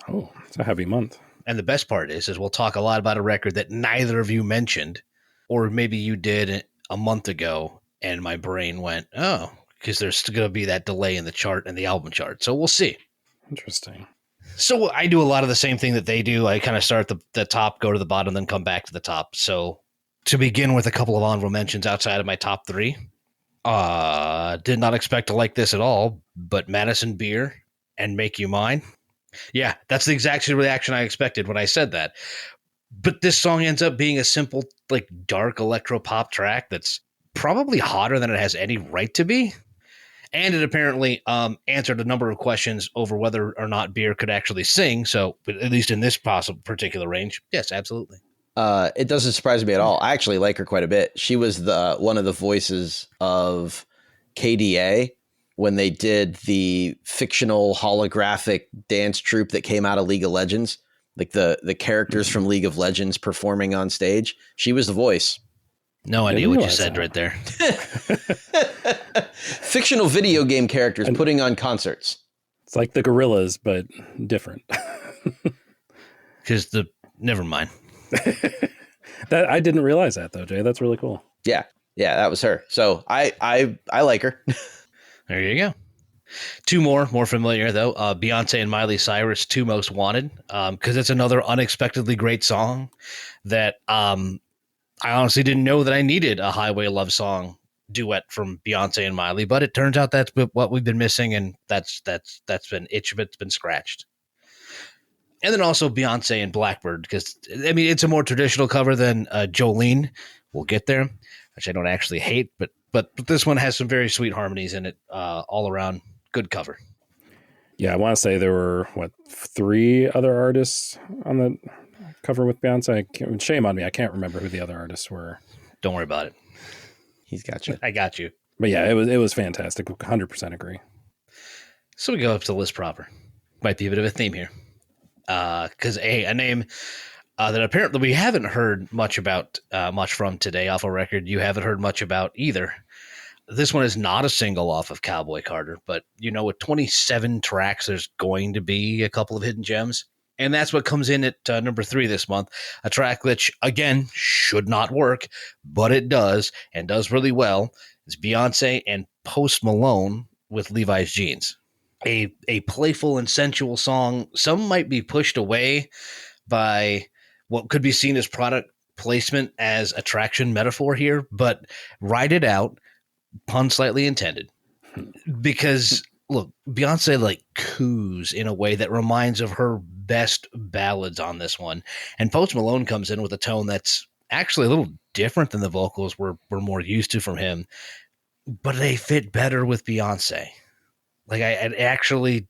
Oh, it's a heavy month. And the best part is we'll talk a lot about a record that neither of you mentioned, or maybe you did a month ago and my brain went, oh, because there's going to be that delay in the chart and the album chart. So we'll see. Interesting. So I do a lot of the same thing that they do. I kind of start the top, go to the bottom, then come back to the top. So to begin with, a couple of honorable mentions outside of my top 3. Did not expect to like this at all, but Madison Beer and Make You Mine. Yeah, that's the exact reaction I expected when I said that. But this song ends up being a simple, like, dark electro pop track that's probably hotter than it has any right to be. And it apparently answered a number of questions over whether or not Beer could actually sing. So, at least in this particular range, yes, absolutely. It doesn't surprise me at all. I actually like her quite a bit. She was one of the voices of KDA when they did the fictional holographic dance troupe that came out of League of Legends, like the characters from League of Legends performing on stage. She was the voice. No idea what you said right there. Fictional video game characters putting on concerts. It's like the Gorillas, but different. Because never mind. That I didn't realize that though, Jay. That's really cool. Yeah, that was her. So I like her. There you go. 2 more familiar though. Beyonce and Miley Cyrus, 2 Most Wanted, because it's another unexpectedly great song that I honestly didn't know that I needed a Highway Love Song duet from Beyonce and Miley, but it turns out that's what we've been missing, and that's been itch of it's been scratched. And then also Beyonce and Blackbird, because I mean it's a more traditional cover than Jolene. We'll get there, which I don't actually hate, but this one has some very sweet harmonies in it, all around good cover. Yeah, I want to say there were 3 other artists on the cover with Beyonce. Shame on me, I can't remember who the other artists were. Don't worry about it. He's got you. I got you. But yeah, it was fantastic. 100% agree. So we go up to the list proper. Might be a bit of a theme here. Because a name that apparently we haven't heard much from today off a record you haven't heard much about either. This one is not a single off of Cowboy Carter, but with 27 tracks, there's going to be a couple of hidden gems. And that's what comes in at number 3 this month. A track which, again, should not work, but it does, and does really well. It's Beyonce and Post Malone with Levi's Jeans. A playful and sensual song. Some might be pushed away by what could be seen as product placement as attraction metaphor here, but ride it out, pun slightly intended. Because look, Beyonce like coos in a way that reminds of her best ballads on this one. And Post Malone comes in with a tone that's actually a little different than the vocals we're more used to from him, but they fit better with Beyonce. Like I actually,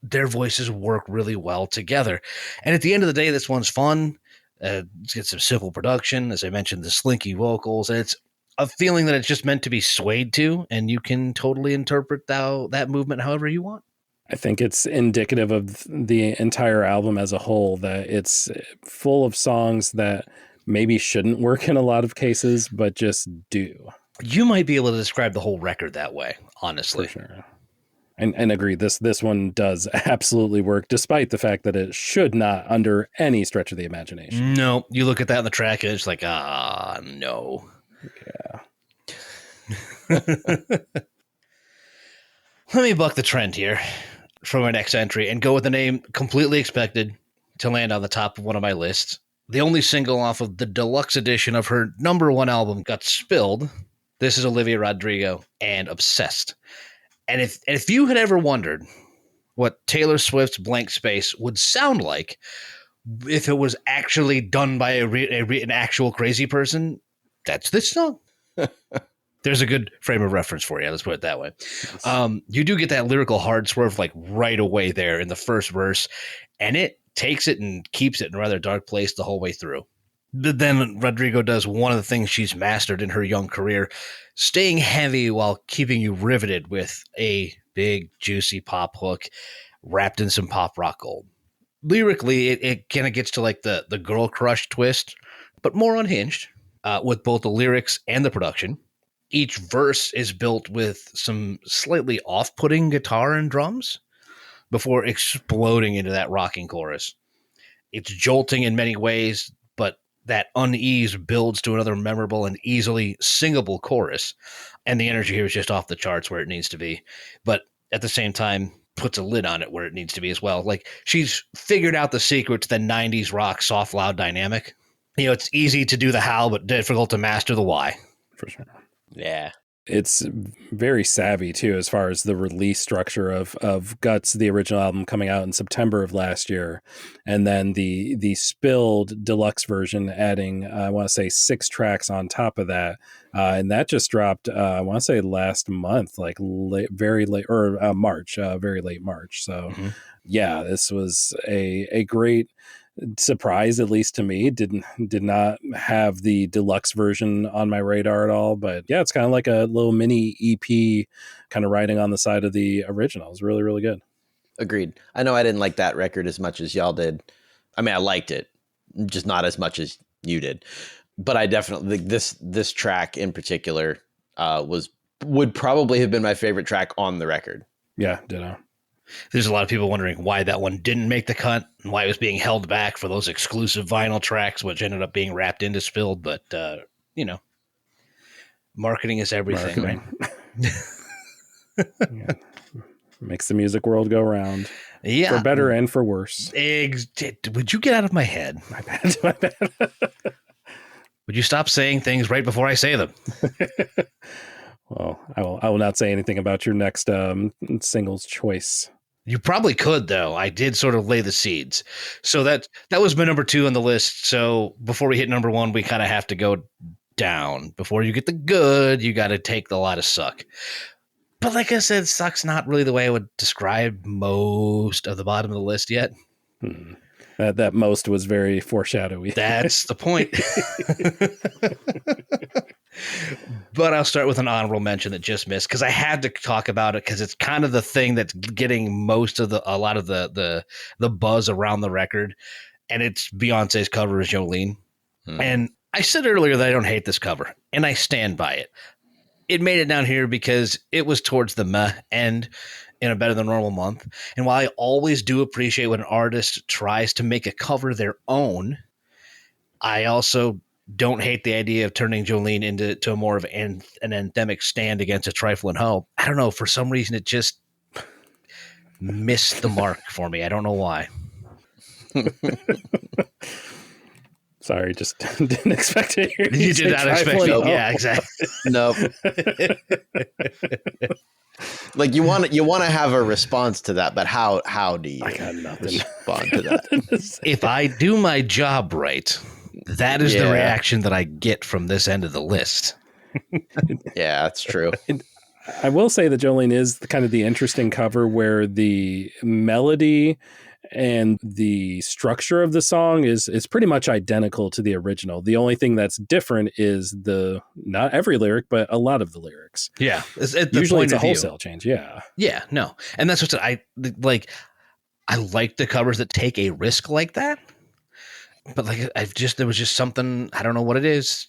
their voices work really well together. And at the end of the day, this one's fun. It's got some simple production, as I mentioned, the slinky vocals, and it's a feeling that it's just meant to be swayed to, and you can totally interpret that movement however you want. I think it's indicative of the entire album as a whole, that it's full of songs that maybe shouldn't work in a lot of cases, but just do. You might be able to describe the whole record that way, honestly. For sure. And agree, this one does absolutely work, despite the fact that it should not under any stretch of the imagination. No, you look at that in the track and it's like, no. Yeah. Let me buck the trend here for my next entry and go with a name completely expected to land on the top of one of my lists. The only single off of the deluxe edition of her number 1 album, Got Spilled. This is Olivia Rodrigo and Obsessed. And if you had ever wondered what Taylor Swift's Blank Space would sound like if it was actually done by an actual crazy person, that's this song. There's a good frame of reference for you. Let's put it that way. Yes. You do get that lyrical hard swerve like right away there in the first verse, and it takes it and keeps it in a rather dark place the whole way through. But then Rodrigo does one of the things she's mastered in her young career, staying heavy while keeping you riveted with a big, juicy pop hook wrapped in some pop rock gold. Lyrically, it kind of gets to like the girl crush twist, but more unhinged with both the lyrics and the production. Each verse is built with some slightly off-putting guitar and drums before exploding into that rocking chorus. It's jolting in many ways, but that unease builds to another memorable and easily singable chorus. And the energy here is just off the charts where it needs to be. But at the same time, puts a lid on it where it needs to be as well. Like she's figured out the secret to the 90s rock soft loud dynamic. You know, it's easy to do the how, but difficult to master the why. For sure. Yeah. It's very savvy, too, as far as the release structure of Guts, the original album coming out in September of last year. And then the Spilled deluxe version adding, I want to say, 6 tracks on top of that. And that just dropped, I want to say last month, like very late March. So, yeah, this was a great surprise, at least to me. Did not have the deluxe version on my radar at all, but yeah, it's kind of like a little mini EP kind of riding on the side of the original. It's really, really good. Agreed. I know I didn't like that record as much as y'all did. I mean, I liked it, just not as much as you did. But I definitely this track in particular would probably have been my favorite track on the record. Yeah, ditto. There's a lot of people wondering why that one didn't make the cut and why it was being held back for those exclusive vinyl tracks, which ended up being wrapped into Spilled. But, marketing is everything, right? Yeah. Makes the music world go round. Yeah. For better and for worse. Would you get out of my head? My bad. Would you stop saying things right before I say them? Well, I will not say anything about your next singles choice. You probably could, though. I did sort of lay the seeds. So that was my number 2 on the list. So before we hit number 1, we kind of have to go down. Before you get the good, you got to take the lot of suck. But like I said, suck's not really the way I would describe most of the bottom of the list yet. That most was very foreshadowy. That's the point. But I'll start with an honorable mention that just missed because I had to talk about it because it's kind of the thing that's getting a lot of the buzz around the record, and it's Beyonce's cover of Jolene. And I said earlier that I don't hate this cover, and I stand by it. It made it down here because it was towards the meh end, in a better than normal month. And while I always do appreciate when an artist tries to make a cover their own, I also don't hate the idea of turning Jolene into a more of an anthemic stand against a trifling hoe. I don't know. For some reason, it just missed the mark for me. I don't know why. Sorry, just didn't expect to hear You did not expect it. Yeah, exactly. Nope. Like you want to have a response to that, but how do you I got nothing. respond to that? If I do my job right, that is the reaction that I get from this end of the list. Yeah, that's true. I will say that Jolene is kind of the interesting cover where the melody and the structure of the song is pretty much identical to the original. The only thing that's different is not every lyric, but a lot of the lyrics. Yeah. Usually it's a wholesale change. Yeah. Yeah, no. And that's what I like. I like the covers that take a risk like that. But like, there was just something, I don't know what it is.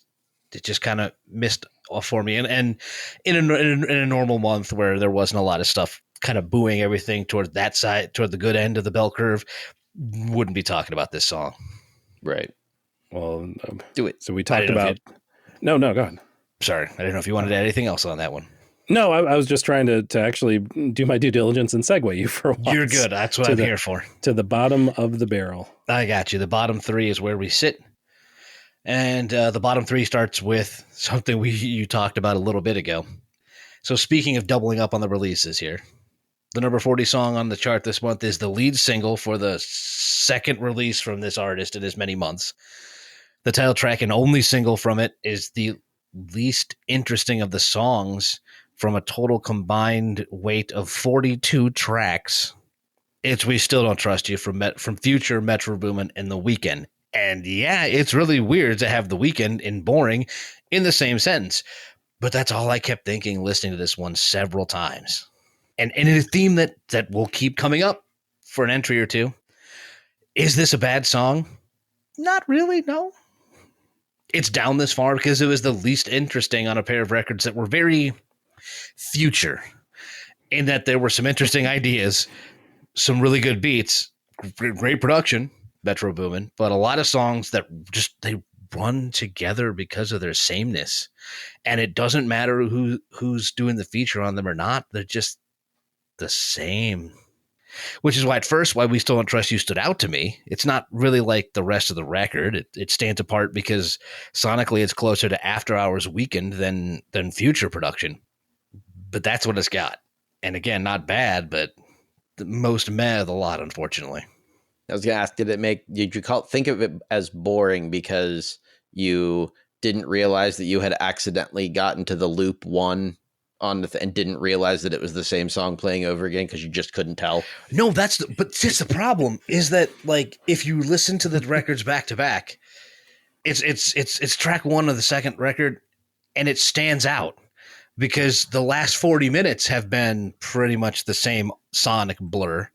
It just kind of missed off for me. And in a normal month where there wasn't a lot of stuff kind of booing everything toward that side, toward the good end of the bell curve, wouldn't be talking about this song. Right. Well, Do it. So we talked about. No, go ahead. Sorry. I didn't know if you wanted to add anything else on that one. No, I was just trying to actually do my due diligence and segue you for once. You're good. That's what I'm here for. To the bottom of the barrel. I got you. The bottom three is where we sit. And the bottom three starts with something you talked about a little bit ago. So speaking of doubling up on the releases here, the number 40 song on the chart this month is the lead single for the second release from this artist in as many months. The title track and only single from it is the least interesting of the songs from a total combined weight of 42 tracks. It's We Still Don't Trust You from Future, Metro Boomin, and The Weeknd. And yeah, it's really weird to have The Weeknd and boring in the same sentence. But that's all I kept thinking listening to this one several times. And in a theme that will keep coming up for an entry or two. Is this a bad song? Not really, no. It's down this far because it was the least interesting on a pair of records that were very Future, in that there were some interesting ideas, some really good beats, great production, Metro Boomin, but a lot of songs that just they run together because of their sameness. And it doesn't matter who's doing the feature on them or not, they're just the same. Which is why at first, Why We Still Don't Trust You stood out to me. It's not really like the rest of the record. It stands apart because sonically it's closer to After Hours Weekend than Future production. But that's what it's got. And again, not bad, but the most meh of the lot, unfortunately. I was going to ask, did you think of it as boring because you didn't realize that you had accidentally gotten to the loop one on and didn't realize that it was the same song playing over again because you just couldn't tell? No, but just the problem is that, like, if you listen to the records back to back, it's track one of the second record and it stands out. Because the last 40 minutes have been pretty much the same sonic blur.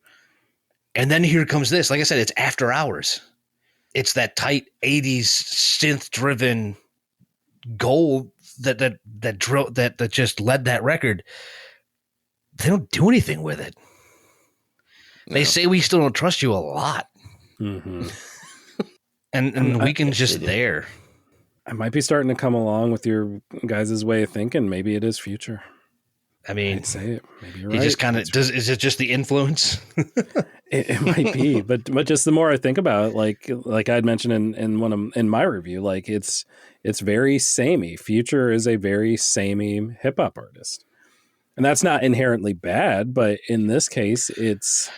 And then here comes this. Like I said, it's After Hours. It's that tight 80s synth-driven gold that just led that record. They don't do anything with it. No. They say We Still Don't Trust You a lot. Mm-hmm. and the Weeknd's just there. I might be starting to come along with your guys' way of thinking. Maybe it is Future. I mean, I'd say it. Maybe you're he right. Just kind of does. Is it just the influence? It might be, but just the more I think about it, like I'd mentioned in my review, like it's very samey. Future is a very samey hip hop artist, and that's not inherently bad. But in this case, it's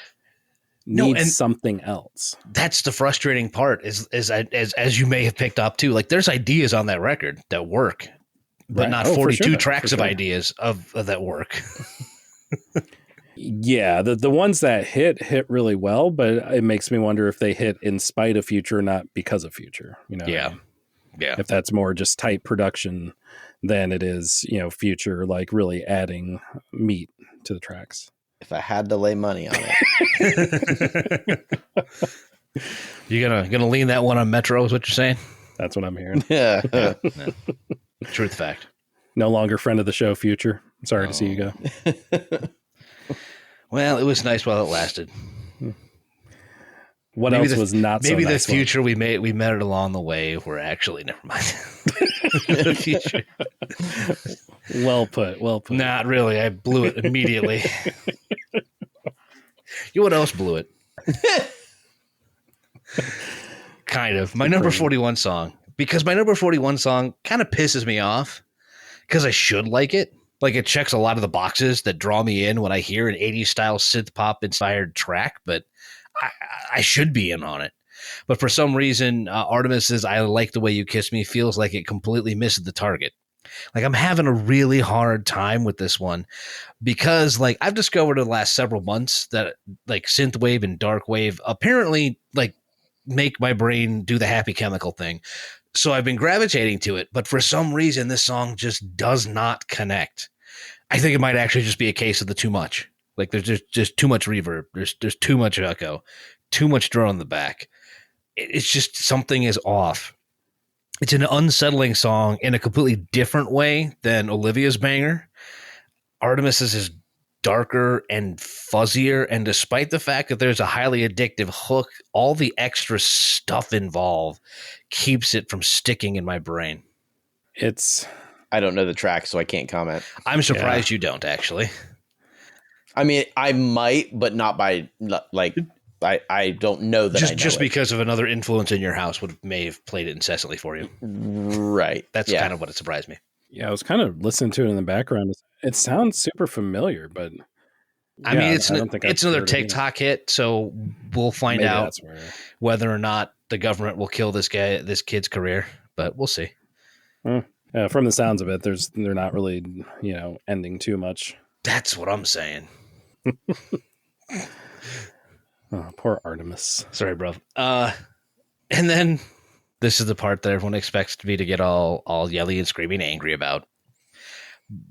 needs something else. That's the frustrating part as you may have picked up too. Like there's ideas on that record that work, but right. Not 42 tracks of ideas of that work. Yeah, the ones that hit really well, but it makes me wonder if they hit in spite of Future, not because of Future. You know, yeah. If that's more just tight production than it is, Future like really adding meat to the tracks. If I had to lay money on it. You gonna lean that one on Metro is what you're saying? That's what I'm hearing. Yeah. No. Truth fact. No longer friend of the show, Future. Sorry to see you go. Well, it was nice while it lasted. What else was not so nice? Maybe the future we met it along the way. We're actually, never mind. The future. Well put. Not really. I blew it immediately. You know what else blew it? Kind of. My number 41 song. Because my number 41 song kind of pisses me off because I should like it. Like, it checks a lot of the boxes that draw me in when I hear an 80s style synth pop inspired track, but I should be in on it. But for some reason, Artemis's I Like the Way You Kiss Me feels like it completely misses the target. Like, I'm having a really hard time with this one because, like, I've discovered in the last several months that, like, synthwave and dark wave apparently, like, make my brain do the happy chemical thing. So I've been gravitating to it, but for some reason, this song just does not connect. I think it might actually just be a case of the too much. Like, there's just too much reverb. There's too much echo, too much drone in the back. It's just something is off. It's an unsettling song in a completely different way than Olivia's banger. Artemis's is darker and fuzzier, and despite the fact that there's a highly addictive hook, all the extra stuff involved keeps it from sticking in my brain. I don't know the track, so I can't comment. I'm surprised you don't, actually. I mean, I might, but not by, like, I don't know that just because of another influence in your house may have played it incessantly for you. Right. That's kind of what it surprised me. Yeah, I was kind of listening to it in the background. It sounds super familiar, but I mean, it's another TikTok hit, so we'll find out whether or not the government will kill this kid's career, but we'll see. From the sounds of it, they're not really, ending too much. That's what I'm saying. Oh, poor Artemis. Sorry, bro. And then this is the part that everyone expects me to get all yelly and screaming angry about.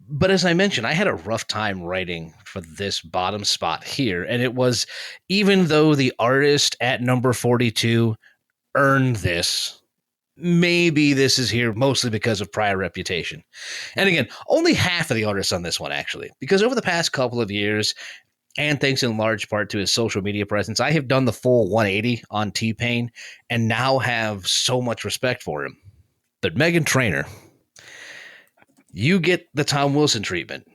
But as I mentioned, I had a rough time writing for this bottom spot here. And it was, even though the artist at number 42 earned this, maybe this is here mostly because of prior reputation. And again, only half of the artists on this one, actually, because over the past couple of years, and thanks in large part to his social media presence, I have done the full 180 on T-Pain and now have so much respect for him. But Meghan Trainor, you get the Tom Wilson treatment.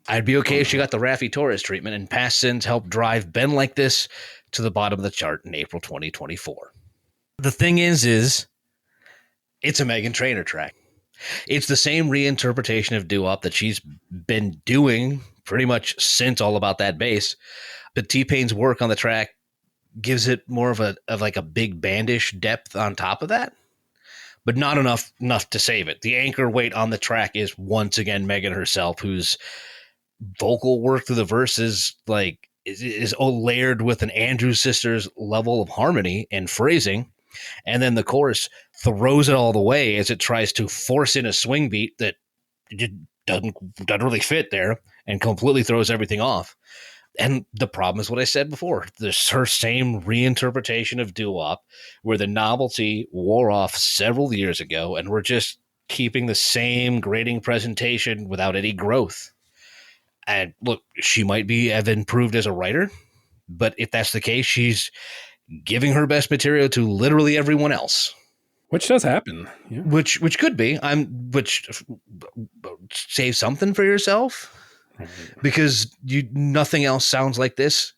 I'd be okay if she got the Raffi Torres treatment, and Past Sins helped drive Ben Like This to the bottom of the chart in April 2024. The thing is it's a Meghan Trainor track. It's the same reinterpretation of doo-wop that she's been doing pretty much since All About That Bass. But T-Pain's work on the track gives it more of a big bandish depth on top of that, but not enough to save it. The anchor weight on the track is once again Meghan herself, whose vocal work through the verses is layered with an Andrews Sisters level of harmony and phrasing. And then the chorus throws it all the way as it tries to force in a swing beat that doesn't really fit there and completely throws everything off. And the problem is what I said before. There's her same reinterpretation of doo-wop where the novelty wore off several years ago and we're just keeping the same grating presentation without any growth. And look, she might have improved as a writer, but if that's the case, she's giving her best material to literally everyone else. Which does happen. Yeah. Which could be. Which save something for yourself. Because nothing else sounds like this.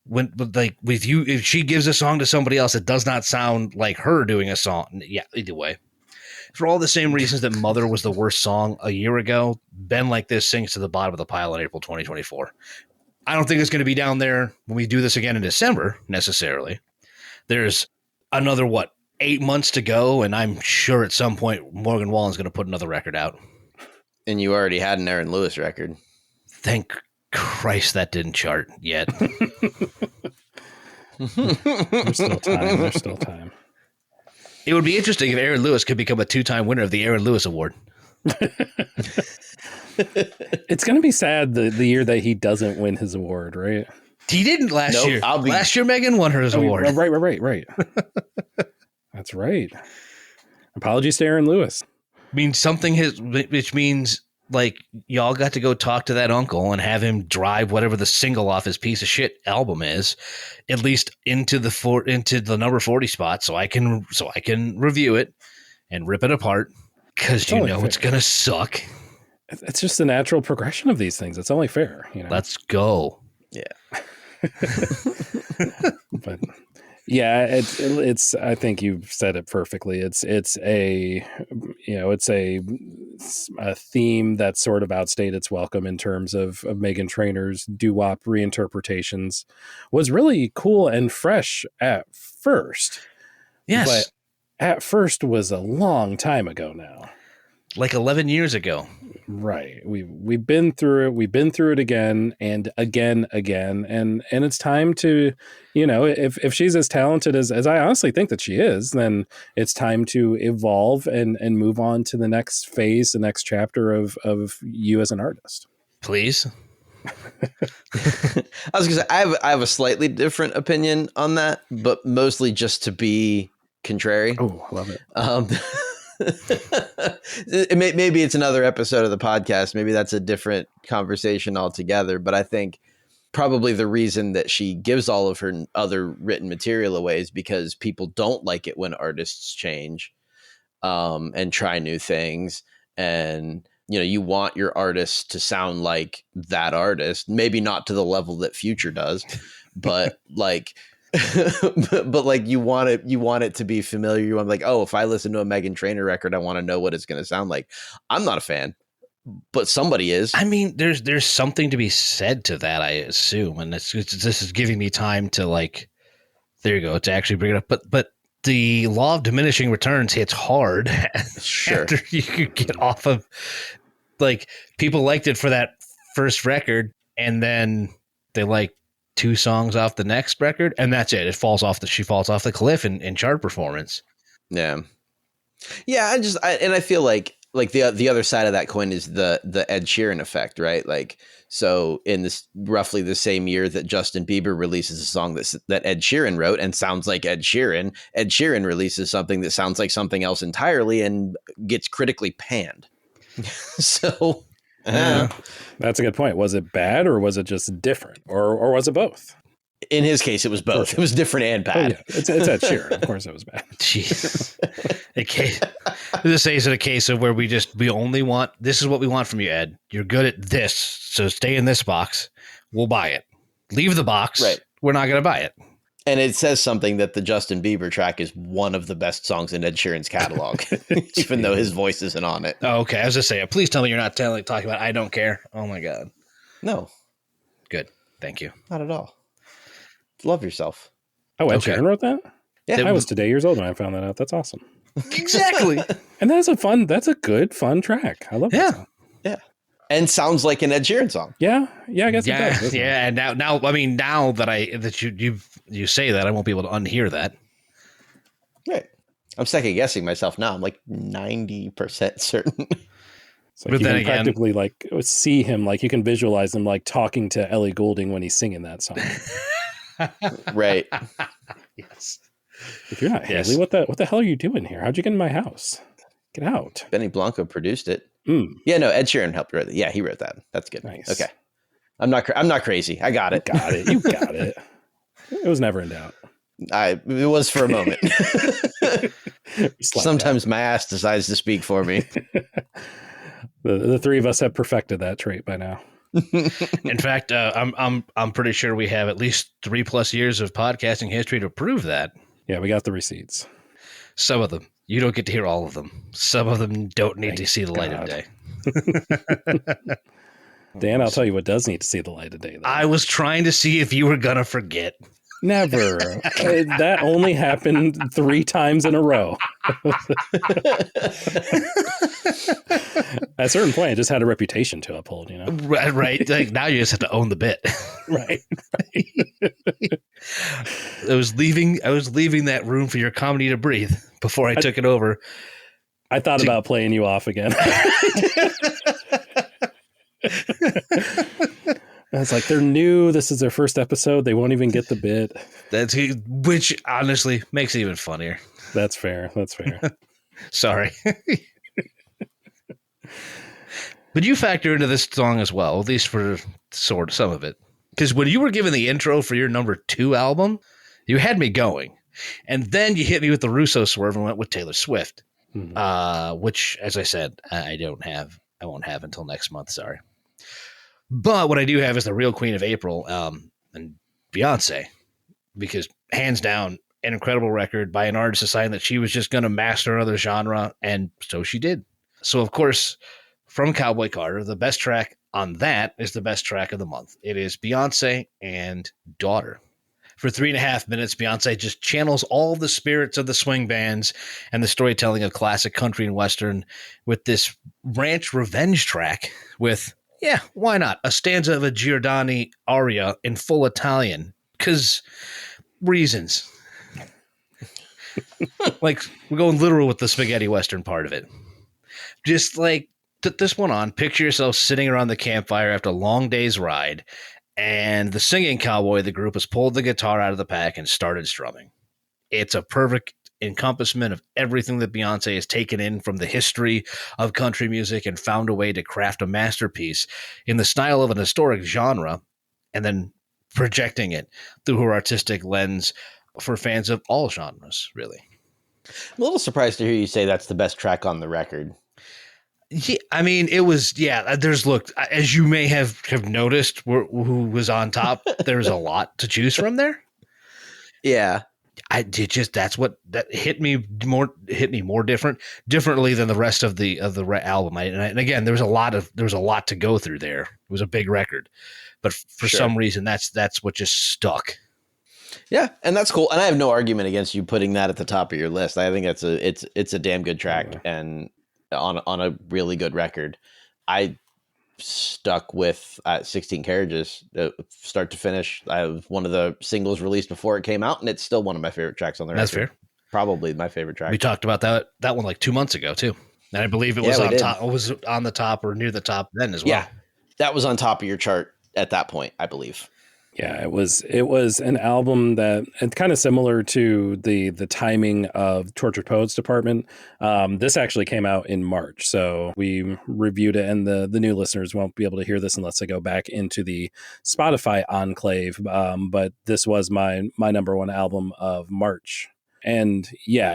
With you, if she gives a song to somebody else, it does not sound like her doing a song. Yeah, either way. For all the same reasons that Mother was the worst song a year ago, Ben Like This sinks to the bottom of the pile in April 2024. I don't think it's going to be down there when we do this again in December, necessarily. There's another, 8 months to go, and I'm sure at some point Morgan Wallen's going to put another record out. And you already had an Aaron Lewis record. Thank Christ that didn't chart yet. There's still time. It would be interesting if Aaron Lewis could become a 2-time winner of the Aaron Lewis Award. It's going to be sad the year that he doesn't win his award, right? He didn't last year. Last year, Megan won her award. Right. That's right. Apologies to Aaron Lewis. Means which means like y'all got to go talk to that uncle and have him drive whatever the single off his piece of shit album is, at least into the number 40 spot, so I can review it and rip it apart, because it's gonna suck. It's just the natural progression of these things. It's only fair, Let's go. Yeah. But yeah, it's I think you've said it perfectly. It's a theme that sort of outstayed its welcome in terms of Meghan Trainor's doo-wop reinterpretations. Was really cool and fresh at first. Yes. But at first was a long time ago now. Like 11 years ago. Right. We've been through it. We've been through it again and again. And it's time to, if she's as talented as I honestly think that she is, then it's time to evolve and move on to the next phase, the next chapter of you as an artist. Please. I was gonna say I have a slightly different opinion on that, but mostly just to be contrary. Oh, I love it. Maybe it's another episode of the podcast. Maybe that's a different conversation altogether. But I think probably the reason that she gives all of her other written material away is because people don't like it when artists change and try new things. And, you want your artist to sound like that artist, maybe not to the level that Future does, but like... but like you want it to be familiar. You want like, oh, if I listen to a Meghan Trainor record, I want to know what it's going to sound like. I'm not a fan, but somebody is. I mean, there's something to be said to that, I assume, and this is giving me time to like, there you go, to actually bring it up. But the law of diminishing returns hits hard. Sure. After you could get off of, like, people liked it for that first record, and then they like 2 songs off the next record, and that's it. She falls off the cliff in chart performance. Yeah. I feel like the other side of that coin is the Ed Sheeran effect, right? Like, so in this roughly the same year that Justin Bieber releases a song that Ed Sheeran wrote and sounds like Ed Sheeran releases something that sounds like something else entirely and gets critically panned. So yeah. That's a good point. Was it bad or was it just different, or was it both? In his case, it was both. Perfect. It was different and bad. Oh, yeah. It's Ed Sheeran. Of course, it was bad. Jeez. This is a case of where we only want, this is what we want from you, Ed. You're good at this, so stay in this box. We'll buy it. Leave the box. Right. We're not going to buy it. And it says something that the Justin Bieber track is one of the best songs in Ed Sheeran's catalog, even though his voice isn't on it. Oh, okay. I was just saying, please tell me you're not talking about I Don't Care. Oh, my God. No. Good. Thank you. Not at all. Love yourself. Oh, Ed Sheeran wrote that? Yeah. I was today years old when I found that out. That's awesome. Exactly. And that's a good, fun track. I love that song. Yeah. And sounds like an Ed Sheeran song. Yeah. Yeah, I guess it does. Yeah. And now, I mean, now that you say that, I won't be able to unhear that. Right. I'm second guessing myself now. I'm like 90% certain. It's like you can practically like see him, like you can visualize him like talking to Ellie Goulding when he's singing that song. Right. Yes. If you're not Haley, what the hell are you doing here? How'd you get in my house? Get out. Benny Blanco produced it. Mm. Yeah, no, Ed Sheeran helped write it. Yeah, he wrote that. That's good. Nice. Okay. I'm not crazy. I got it. You got it. It was never in doubt. It was for a moment. Sometimes my ass decides to speak for me. The three of us have perfected that trait by now. In fact, I'm pretty sure we have at least 3+ years of podcasting history to prove that. Yeah, we got the receipts. Some of them. You don't get to hear all of them. Some of them don't need to see the light of day. Dan, I'll tell you what does need to see the light of day, though. I was trying to see if you were going to forget. Never. That only happened 3 times in a row. At a certain point, I just had a reputation to uphold, you know? Right. Like, now you just have to own the bit. Right. I was leaving that room for your comedy to breathe before I took it over. I thought about playing you off again. It's like, they're new. This is their first episode. They won't even get the bit. Which honestly makes it even funnier. That's fair. Sorry. But you factor into this song as well, at least for sort of some of it. Because when you were given the intro for your number 2 album, you had me going. And then you hit me with the Russo swerve and went with Taylor Swift, which, as I said, I don't have. I won't have until next month. Sorry. But what I do have is the real Queen of April and Beyonce, because hands down, an incredible record by an artist deciding that she was just going to master another genre, and so she did. So, of course, from Cowboy Carter, the best track on that is the best track of the month. It is Beyonce and Daughter. For 3.5 minutes, Beyonce just channels all the spirits of the swing bands and the storytelling of classic country and western with this ranch revenge track with, yeah, why not, a stanza of a Giordani aria in full Italian, because reasons. Like, we're going literal with the spaghetti western part of it. Just like, put this one on. Picture yourself sitting around the campfire after a long day's ride, and the singing cowboy of the group has pulled the guitar out of the pack and started strumming. It's a perfect encompassment of everything that Beyonce has taken in from the history of country music and found a way to craft a masterpiece in the style of an historic genre, and then projecting it through her artistic lens for fans of all genres, really. I'm a little surprised to hear you say that's the best track on the record. Yeah, I mean, it was, yeah, there's, look, as you may have noticed, who was on top, there's a lot to choose from there. Yeah. I did just, that's what, that hit me more differently than the rest of the album. And again, there was a lot to go through there. It was a big record, but for some reason, that's what just stuck. Yeah, and that's cool. And I have no argument against you putting that at the top of your list. I think it's a damn good track and on a really good record. I stuck with 16 Carriages start to finish. I was one of the singles released before it came out, and it's still one of my favorite tracks on the record. That's fair. Probably my favorite track. We talked about that one like 2 months ago too, and I believe it was on top. It was on the top or near the top then as well. Yeah, that was on top of your chart at that point, I believe. Yeah, it was an album that, and kind of similar to the timing of Tortured Poets Department. This actually came out in March, so we reviewed it, and the new listeners won't be able to hear this unless they go back into the Spotify enclave. But this was my number 1 album of March, and yeah,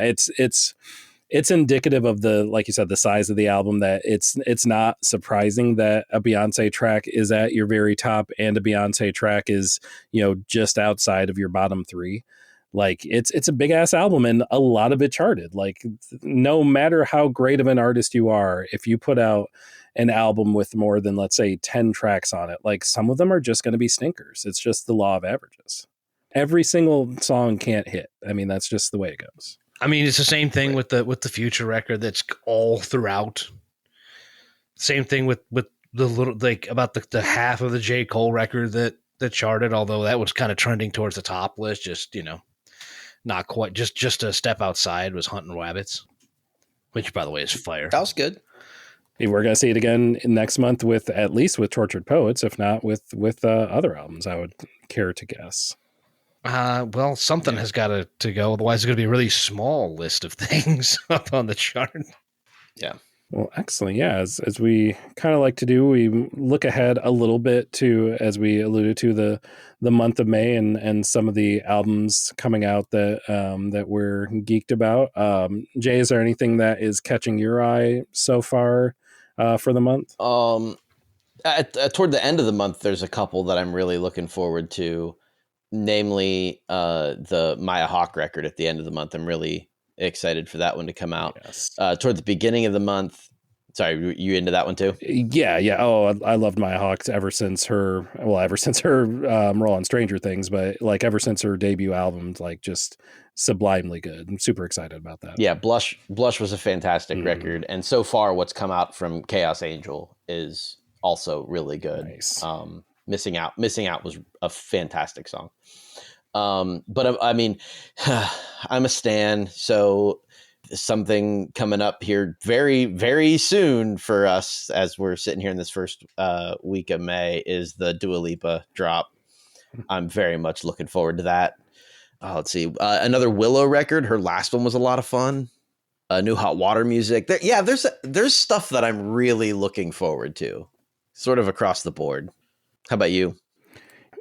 it's indicative of the, like you said, the size of the album, that it's not surprising that a Beyonce track is at your very top and a Beyonce track is, just outside of your bottom 3. Like it's a big ass album, and a lot of it charted. Like, no matter how great of an artist you are, if you put out an album with more than, let's say, 10 tracks on it, like, some of them are just going to be stinkers. It's just the law of averages. Every single song can't hit. I mean, that's just the way it goes. I mean, it's the same thing with the Future record that's all throughout. Same thing with the little, like, about the half of the J. Cole record that charted, although that was kind of trending towards the top list, just, not quite, just a step outside was Hunting Rabbits, which, by the way, is fire. That was good. We're going to see it again next month at least with Tortured Poets, if not with other albums, I would care to guess. Well, something has got to go. Otherwise, it's going to be a really small list of things up on the chart. Yeah. Well, excellent. Yeah. As we kind of like to do, we look ahead a little bit to, as we alluded to, the month of May and some of the albums coming out that we're geeked about. Jay, is there anything that is catching your eye so far for the month? Toward the end of the month, there's a couple that I'm really looking forward to. Namely, the Maya Hawke record at the end of the month. I'm really excited for that one to come out. Yes. Toward the beginning of the month. Sorry, you into that one too? Yeah. Oh, I loved Maya Hawke ever since her role on Stranger Things, but like ever since her debut album, like just sublimely good. I'm super excited about that. Yeah, Blush was a fantastic record, and so far what's come out from Chaos Angel is also really good. Nice. Missing Out was a fantastic song. But I mean, I'm a stan, so something coming up here very, very soon for us as we're sitting here in this first week of May is the Dua Lipa drop. I'm very much looking forward to that. Let's see. Another Willow record. Her last one was a lot of fun. new Hot Water music. There's stuff that I'm really looking forward to, sort of across the board. How about you?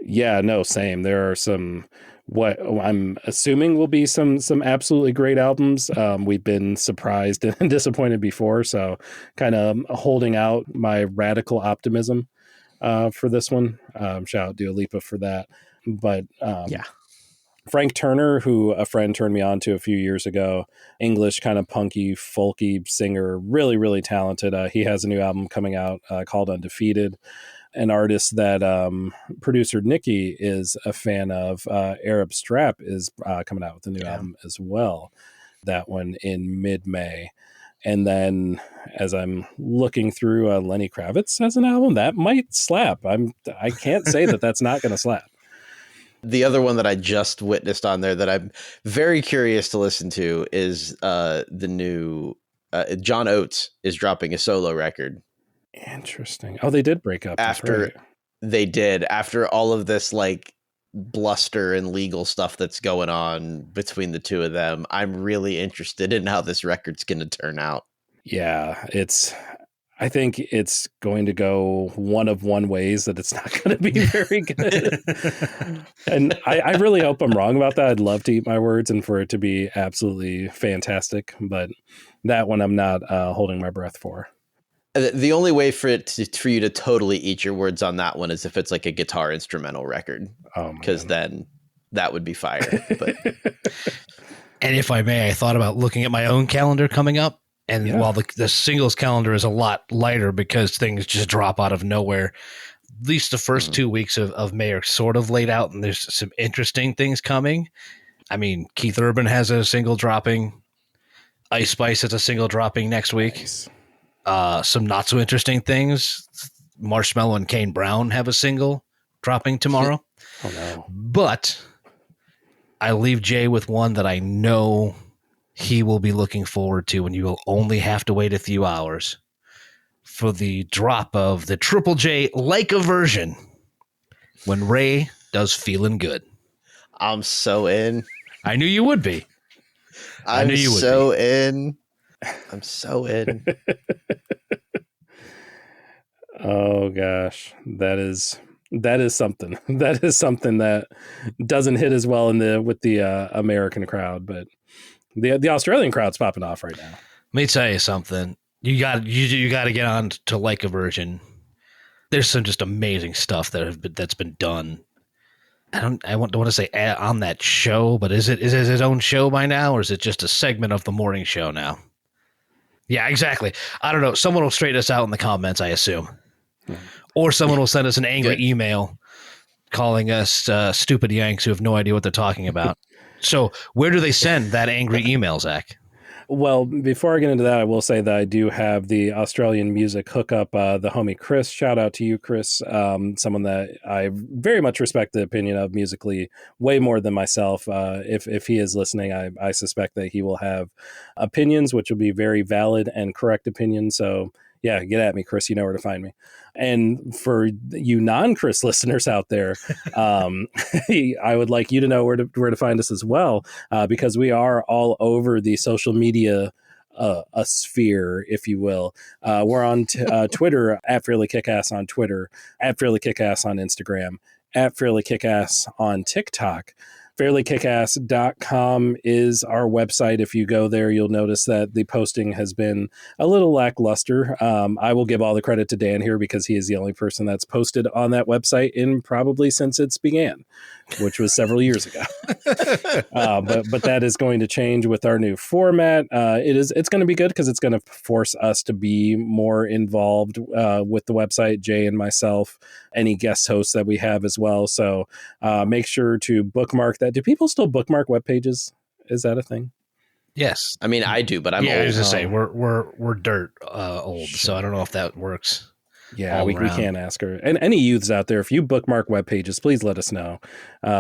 Yeah, no, same. There are some what I'm assuming will be some absolutely great albums. We've been surprised and disappointed before, so kind of holding out my radical optimism for this one. Shout out Dua Lipa for that. But Yeah. Frank Turner, who a friend turned me on to a few years ago, English kind of punky, folky singer, really, really talented. He has a new album coming out called Undefeated. An artist that producer Nikki is a fan of, Arab Strap, is coming out with a new album as well. That one in mid-May. And then as I'm looking through, Lenny Kravitz has an album that might slap. I can't say that that's not going to slap. The other one that I just witnessed on there that I'm very curious to listen to is the new John Oates is dropping a solo record. Interesting. Oh, they did break up. After all of this like bluster and legal stuff that's going on between the two of them. I'm really interested in how this record's going to turn out. Yeah, I think it's going to go one of one ways that it's not going to be very good. And I really hope I'm wrong about that. I'd love to eat my words and for it to be absolutely fantastic. But that one I'm not holding my breath for. The only way for you to totally eat your words on that one is if it's like a guitar instrumental record. Because then that would be fire. But. And if I may, I thought about looking at my own calendar coming up. And while the singles calendar is a lot lighter because things just drop out of nowhere, at least the first 2 weeks of May are sort of laid out, and there's some interesting things coming. I mean, Keith Urban has a single dropping. Ice Spice has a single dropping next week. Nice. Some not so interesting things. Marshmello and Kane Brown have a single dropping tomorrow. Oh, no. But I leave Jay with one that I know he will be looking forward to, and you will only have to wait a few hours for the drop of the Triple J Like a Version when Ray does Feeling Good. I'm so in. I knew you would be. I'm so in. Oh gosh, that is something. That is something that doesn't hit as well with the American crowd, but the Australian crowd's popping off right now. Let me tell you something. You got to get on to Like a Version. There's some just amazing stuff that's been done. I don't want to say on that show, but is it his own show by now, or is it just a segment of the morning show now? Yeah, exactly. I don't know. Someone will straighten us out in the comments, I assume. Or someone will send us an angry email calling us stupid Yanks who have no idea what they're talking about. So where do they send that angry email, Zach? Well, before I get into that, I will say that I do have the Australian music hookup, the homie Chris. Shout out to you, Chris. Someone that I very much respect the opinion of musically, way more than myself. If he is listening, I suspect that he will have opinions, which will be very valid and correct opinions. So yeah, get at me, Chris. You know where to find me. And for you non-Chris listeners out there, I would like you to know where to find us as well, because we are all over the social media a sphere, if you will. We're on Twitter at Fairly KickAss on Twitter, at Fairly KickAss on Instagram, at Fairly KickAss on TikTok. FairlyKickAss.com is our website. If you go there, you'll notice that the posting has been a little lackluster. I will give all the credit to Dan here because he is the only person that's posted on that website in probably since its began, which was several years ago. But that is going to change with our new format. It's going to be good because it's going to force us to be more involved with the website, Jay and myself, any guest hosts that we have as well. So make sure to bookmark that. Do people still bookmark web pages? Is that a thing? Yes. I mean, I do, but I'm old. I was gonna say we're dirt old, Sure. so I don't know if that works. Yeah, we can't ask her. And any youths out there, if you bookmark web pages, please let us know.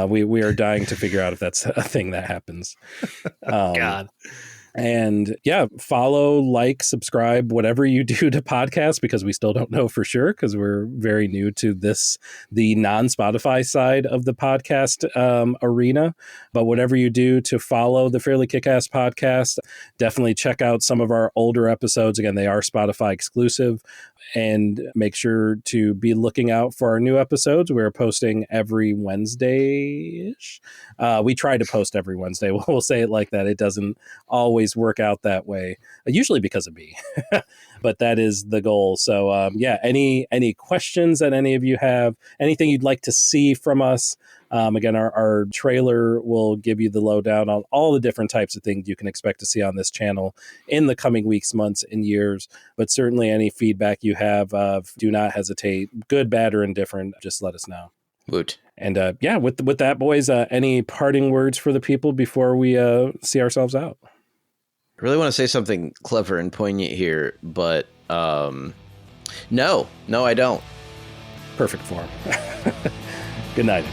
We are dying to figure out if that's a thing that happens. God. And yeah, follow, like, subscribe, whatever you do to podcasts, because we still don't know for sure, because we're very new to the non-Spotify side of the podcast arena. But whatever you do to follow the Fairly KickAss Podcast, definitely check out some of our older episodes. Again, they are Spotify exclusive. And make sure to be looking out for our new episodes. We're posting every Wednesday-ish. We try to post every Wednesday. We'll say it like that. It doesn't always work out that way, usually because of me. But that is the goal. So any questions that any of you have, anything you'd like to see from us, again, our trailer will give you the lowdown on all the different types of things you can expect to see on this channel in the coming weeks, months, and years. But certainly any feedback you have, do not hesitate, good, bad, or indifferent, just let us know. Woot. And with that, boys, any parting words for the people before we see ourselves out? I really want to say something clever and poignant here, but no, I don't. Perfect form. Good night.